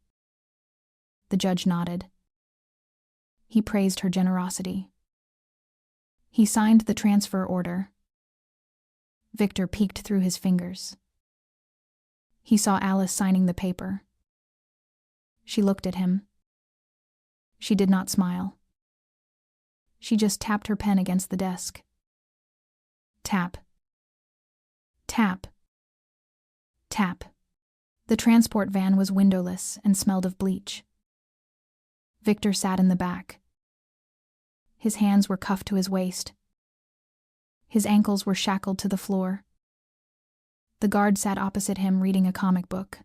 The judge nodded. He praised her generosity. He signed the transfer order. Victor peeked through his fingers. He saw Alice signing the paper. She looked at him. She did not smile. She just tapped her pen against the desk. Tap. Tap. Tap. The transport van was windowless and smelled of bleach. Victor sat in the back. His hands were cuffed to his waist. His ankles were shackled to the floor. The guard sat opposite him reading a comic book.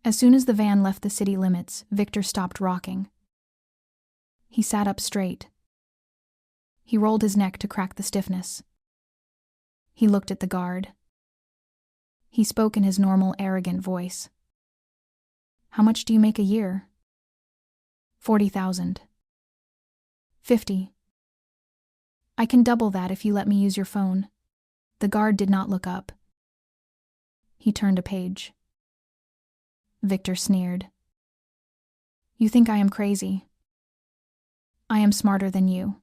As soon as the van left the city limits, Victor stopped rocking. He sat up straight. He rolled his neck to crack the stiffness. He looked at the guard. He spoke in his normal, arrogant voice. How much do you make a year? 40,000. 50. I can double that if you let me use your phone. The guard did not look up. He turned a page. Victor sneered. You think I am crazy. I am smarter than you.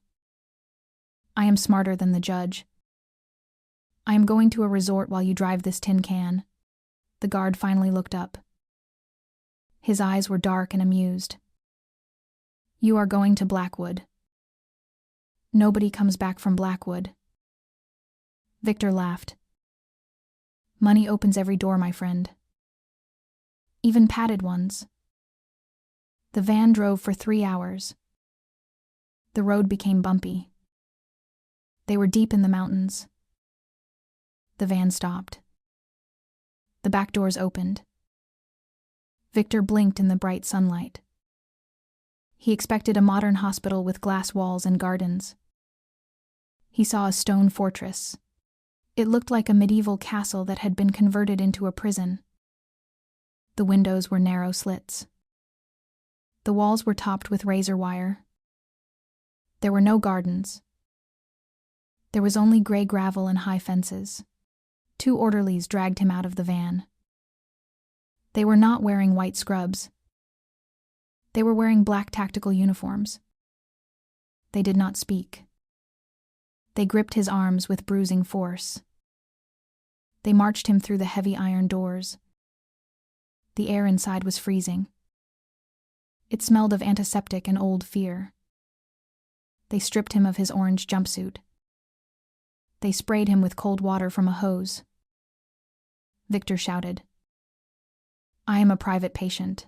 I am smarter than the judge. I am going to a resort while you drive this tin can. The guard finally looked up. His eyes were dark and amused. You are going to Blackwood. Nobody comes back from Blackwood. Victor laughed. Money opens every door, my friend. Even padded ones. The van drove for 3 hours. The road became bumpy. They were deep in the mountains. The van stopped. The back doors opened. Victor blinked in the bright sunlight. He expected a modern hospital with glass walls and gardens. He saw a stone fortress. It looked like a medieval castle that had been converted into a prison. The windows were narrow slits. The walls were topped with razor wire. There were no gardens. There was only gray gravel and high fences. 2 orderlies dragged him out of the van. They were not wearing white scrubs. They were wearing black tactical uniforms. They did not speak. They gripped his arms with bruising force. They marched him through the heavy iron doors. The air inside was freezing. It smelled of antiseptic and old fear. They stripped him of his orange jumpsuit. They sprayed him with cold water from a hose. Victor shouted, "I am a private patient.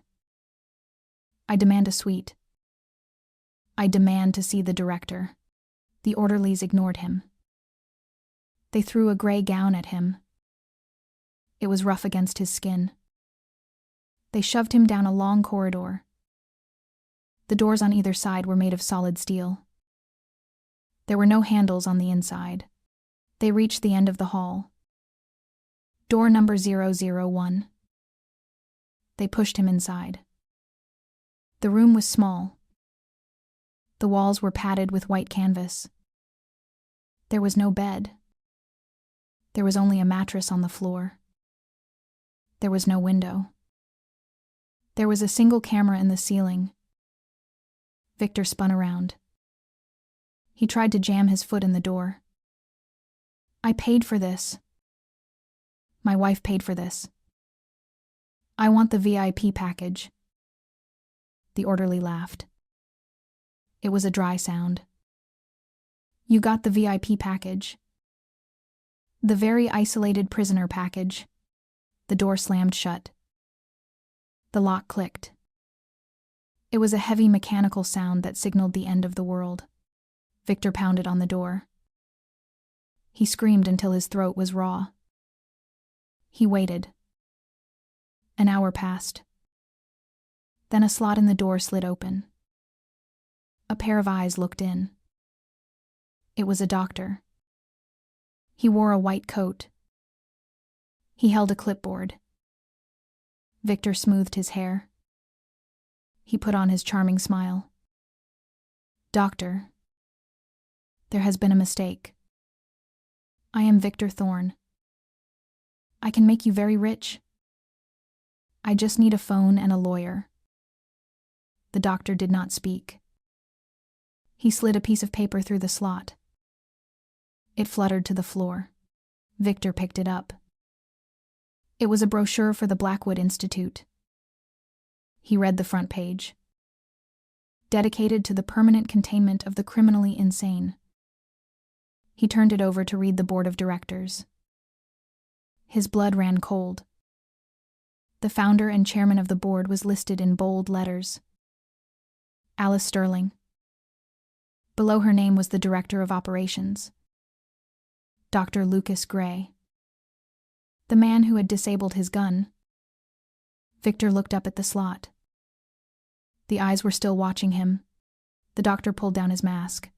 I demand a suite. I demand to see the director." The orderlies ignored him. They threw a gray gown at him. It was rough against his skin. They shoved him down a long corridor. The doors on either side were made of solid steel. There were no handles on the inside. They reached the end of the hall. Door number 001. They pushed him inside. The room was small. The walls were padded with white canvas. There was no bed. There was only a mattress on the floor. There was no window. There was a single camera in the ceiling. Victor spun around. He tried to jam his foot in the door. "I paid for this. My wife paid for this. I want the VIP package." The orderly laughed. It was a dry sound. "You got the VIP package. The very isolated prisoner package." The door slammed shut. The lock clicked. It was a heavy mechanical sound that signaled the end of the world. Victor pounded on the door. He screamed until his throat was raw. He waited. An hour passed. Then a slot in the door slid open. A pair of eyes looked in. It was a doctor. He wore a white coat. He held a clipboard. Victor smoothed his hair. He put on his charming smile. "Doctor, there has been a mistake. I am Victor Thorne. I can make you very rich. I just need a phone and a lawyer." The doctor did not speak. He slid a piece of paper through the slot. It fluttered to the floor. Victor picked it up. It was a brochure for the Blackwood Institute. He read the front page. Dedicated to the permanent containment of the criminally insane. He turned it over to read the board of directors. His blood ran cold. The founder and chairman of the board was listed in bold letters. Alice Sterling. Below her name was the director of operations, Dr. Lucas Gray, the man who had disabled his gun. Victor looked up at the slot. The eyes were still watching him. The doctor pulled down his mask.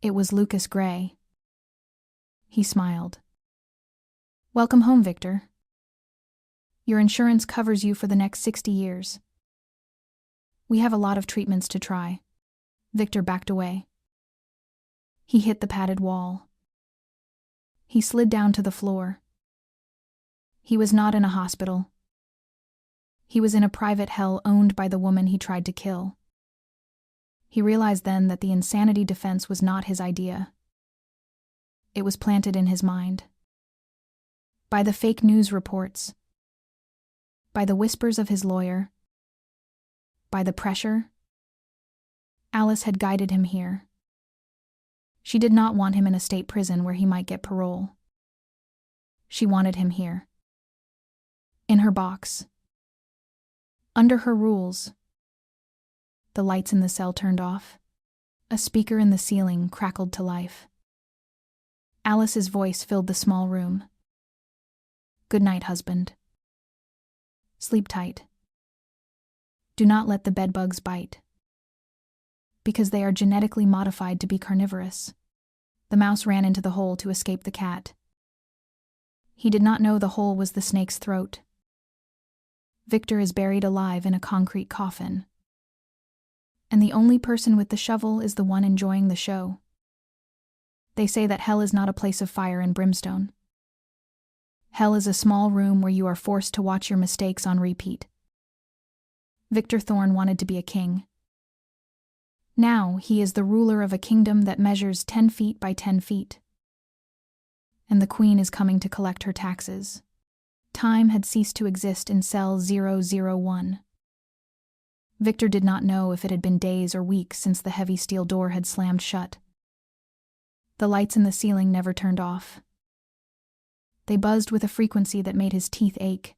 It was Lucas Gray. He smiled. "Welcome home, Victor. Your insurance covers you for the next 60 years. We have a lot of treatments to try." Victor backed away. He hit the padded wall. He slid down to the floor. He was not in a hospital. He was in a private hell owned by the woman he tried to kill. He realized then that the insanity defense was not his idea. It was planted in his mind. By the fake news reports. By the whispers of his lawyer. By the pressure. Alice had guided him here. She did not want him in a state prison where he might get parole. She wanted him here. In her box. Under her rules. The lights in the cell turned off. A speaker in the ceiling crackled to life. Alice's voice filled the small room. "Good night, husband. Sleep tight. Do not let the bedbugs bite. Because they are genetically modified to be carnivorous." The mouse ran into the hole to escape the cat. He did not know the hole was the snake's throat. Victor is buried alive in a concrete coffin. And the only person with the shovel is the one enjoying the show. They say that hell is not a place of fire and brimstone. Hell is a small room where you are forced to watch your mistakes on repeat. Victor Thorne wanted to be a king. Now he is the ruler of a kingdom that measures 10 feet by 10 feet. And the queen is coming to collect her taxes. Time had ceased to exist in cell 001. Victor did not know if it had been days or weeks since the heavy steel door had slammed shut. The lights in the ceiling never turned off. They buzzed with a frequency that made his teeth ache.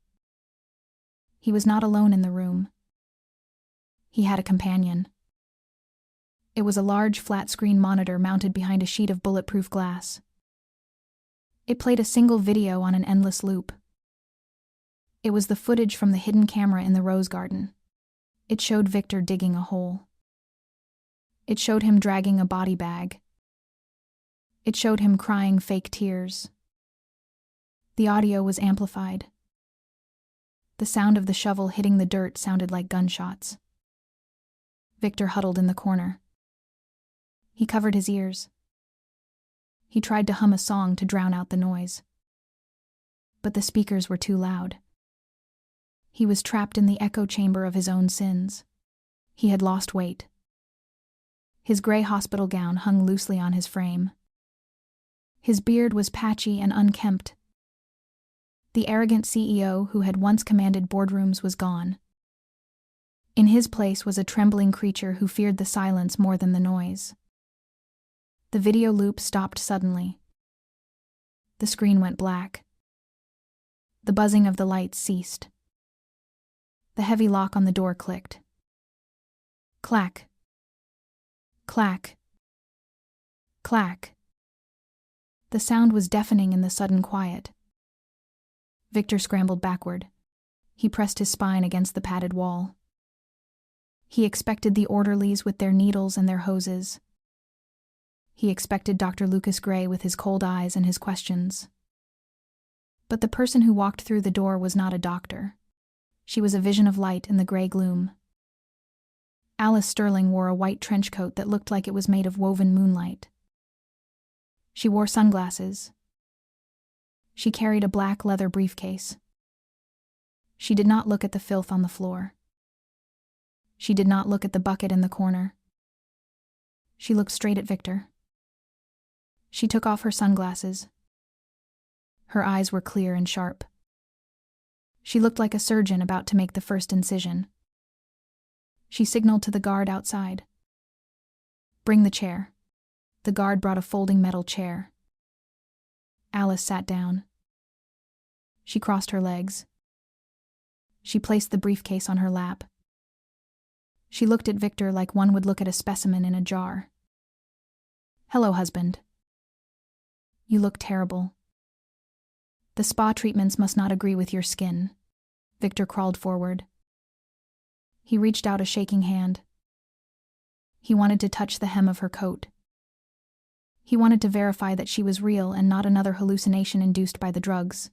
He was not alone in the room. He had a companion. It was a large flat-screen monitor mounted behind a sheet of bulletproof glass. It played a single video on an endless loop. It was the footage from the hidden camera in the rose garden. It showed Victor digging a hole. It showed him dragging a body bag. It showed him crying fake tears. The audio was amplified. The sound of the shovel hitting the dirt sounded like gunshots. Victor huddled in the corner. He covered his ears. He tried to hum a song to drown out the noise. But the speakers were too loud. He was trapped in the echo chamber of his own sins. He had lost weight. His gray hospital gown hung loosely on his frame. His beard was patchy and unkempt. The arrogant CEO who had once commanded boardrooms was gone. In his place was a trembling creature who feared the silence more than the noise. The video loop stopped suddenly. The screen went black. The buzzing of the lights ceased. The heavy lock on the door clicked. Clack. Clack. Clack. The sound was deafening in the sudden quiet. Victor scrambled backward. He pressed his spine against the padded wall. He expected the orderlies with their needles and their hoses. He expected Dr. Lucas Gray with his cold eyes and his questions. But the person who walked through the door was not a doctor. She was a vision of light in the gray gloom. Alice Sterling wore a white trench coat that looked like it was made of woven moonlight. She wore sunglasses. She carried a black leather briefcase. She did not look at the filth on the floor. She did not look at the bucket in the corner. She looked straight at Victor. She took off her sunglasses. Her eyes were clear and sharp. She looked like a surgeon about to make the first incision. She signaled to the guard outside. "Bring the chair." The guard brought a folding metal chair. Alice sat down. She crossed her legs. She placed the briefcase on her lap. She looked at Victor like one would look at a specimen in a jar. "Hello, husband. You look terrible. The spa treatments must not agree with your skin." Victor crawled forward. He reached out a shaking hand. He wanted to touch the hem of her coat. He wanted to verify that she was real and not another hallucination induced by the drugs.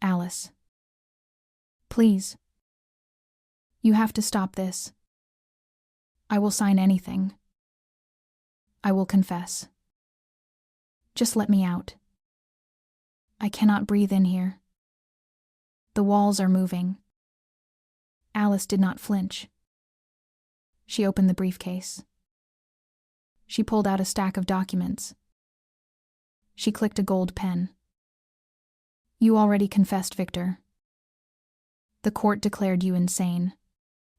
"Alice. Please. You have to stop this. I will sign anything. I will confess. Just let me out. I cannot breathe in here. The walls are moving." Alice did not flinch. She opened the briefcase. She pulled out a stack of documents. She clicked a gold pen. "You already confessed, Victor. The court declared you insane.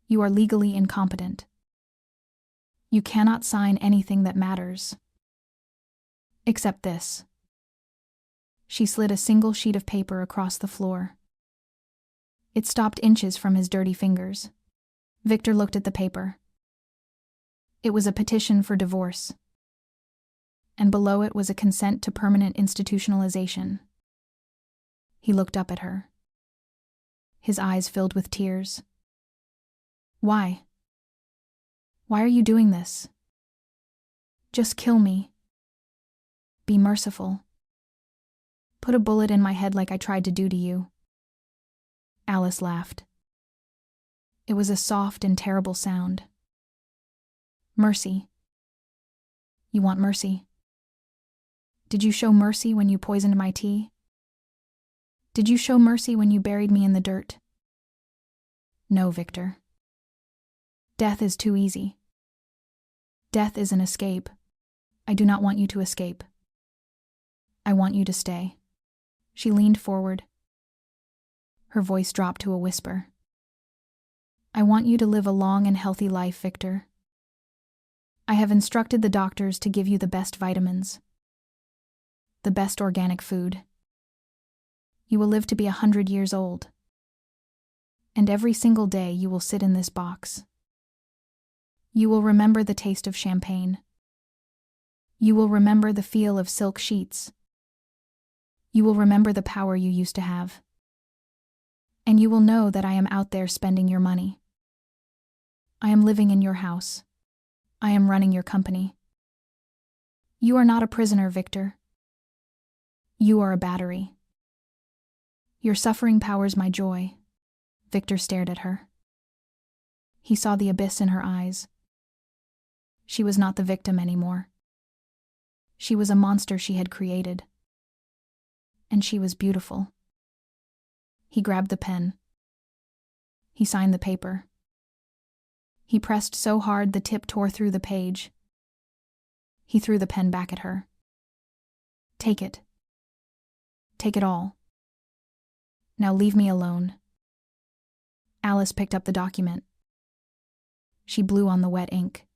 You are legally incompetent. You cannot sign anything that matters. Except this." She slid a single sheet of paper across the floor. It stopped inches from his dirty fingers. Victor looked at the paper. It was a petition for divorce. And below it was a consent to permanent institutionalization. He looked up at her. His eyes filled with tears. "Why? Why are you doing this? Just kill me. Be merciful. Put a bullet in my head like I tried to do to you." Alice laughed. It was a soft and terrible sound. Mercy. You want mercy? Did you show mercy when you poisoned my tea? Did you show mercy when you buried me in the dirt? No, Victor. Death is too easy. Death is an escape. I do not want you to escape. I want you to stay. She leaned forward. Her voice dropped to a whisper. I want you to live a long and healthy life, Victor. I have instructed the doctors to give you the best vitamins, the best organic food. You will live to be 100 years old. And every single day you will sit in this box. You will remember the taste of champagne. You will remember the feel of silk sheets. You will remember the power you used to have. And you will know that I am out there spending your money. I am living in your house. I am running your company. You are not a prisoner, Victor. You are a battery. Your suffering powers my joy. Victor stared at her. He saw the abyss in her eyes. She was not the victim anymore. She was a monster she had created. And she was beautiful. He grabbed the pen. He signed the paper. He pressed so hard the tip tore through the page. He threw the pen back at her. Take it. Take it all. Now leave me alone. Alice picked up the document. She blew on the wet ink.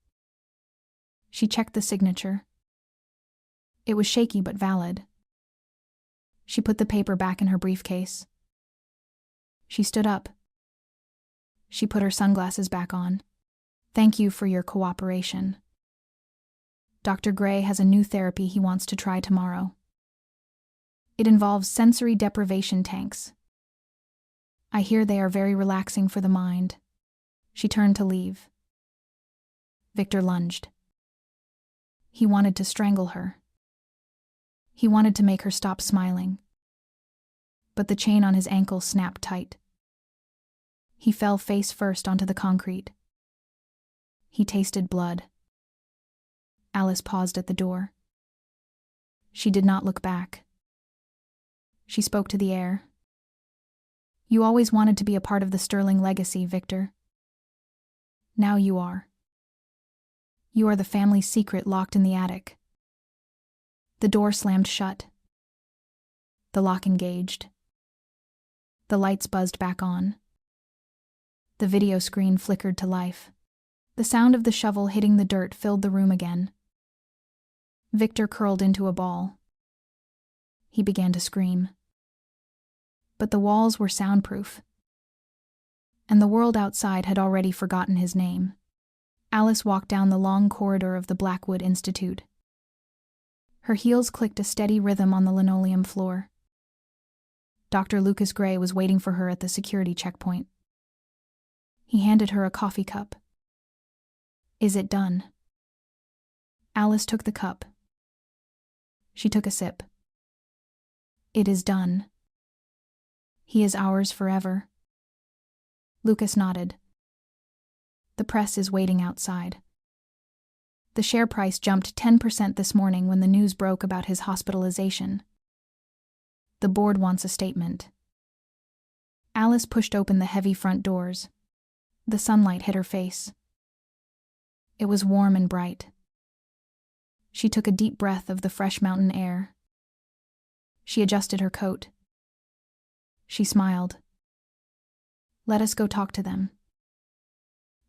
She checked the signature. It was shaky but valid. She put the paper back in her briefcase. She stood up. She put her sunglasses back on. Thank you for your cooperation. Dr. Gray has a new therapy he wants to try tomorrow. It involves sensory deprivation tanks. I hear they are very relaxing for the mind. She turned to leave. Victor lunged. He wanted to strangle her. He wanted to make her stop smiling. But the chain on his ankle snapped tight. He fell face first onto the concrete. He tasted blood. Alice paused at the door. She did not look back. She spoke to the air. You always wanted to be a part of the Sterling legacy, Victor. Now you are. You are the family's secret locked in the attic. The door slammed shut. The lock engaged. The lights buzzed back on. The video screen flickered to life. The sound of the shovel hitting the dirt filled the room again. Victor curled into a ball. He began to scream. But the walls were soundproof. And the world outside had already forgotten his name. Alice walked down the long corridor of the Blackwood Institute. Her heels clicked a steady rhythm on the linoleum floor. Dr. Lucas Gray was waiting for her at the security checkpoint. He handed her a coffee cup. Is it done? Alice took the cup. She took a sip. It is done. He is ours forever. Lucas nodded. The press is waiting outside. The share price jumped 10% this morning when the news broke about his hospitalization. The board wants a statement. Alice pushed open the heavy front doors. The sunlight hit her face. It was warm and bright. She took a deep breath of the fresh mountain air. She adjusted her coat. She smiled. Let us go talk to them.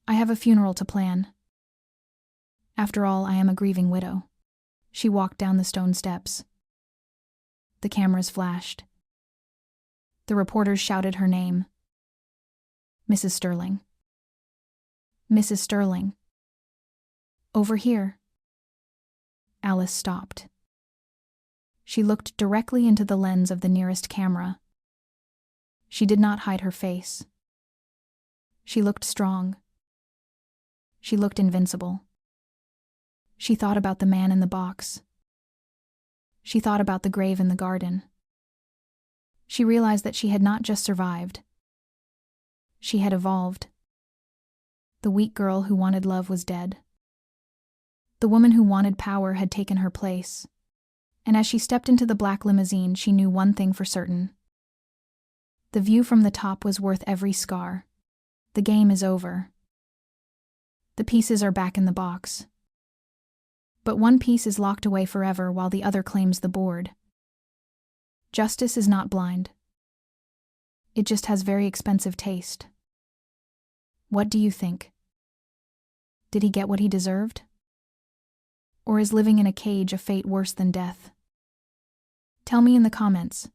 I have a funeral to plan. After all, I am a grieving widow. She walked down the stone steps. The cameras flashed. The reporters shouted her name. Mrs. Sterling. Mrs. Sterling. Over here. Alice stopped. She looked directly into the lens of the nearest camera. She did not hide her face. She looked strong. She looked invincible. She thought about the man in the box. She thought about the grave in the garden. She realized that she had not just survived. She had evolved. The weak girl who wanted love was dead. The woman who wanted power had taken her place. And as she stepped into the black limousine, she knew one thing for certain. The view from the top was worth every scar. The game is over. The pieces are back in the box. But one piece is locked away forever while the other claims the board. Justice is not blind. It just has very expensive taste. What do you think? Did he get what he deserved? Or is living in a cage a fate worse than death? Tell me in the comments.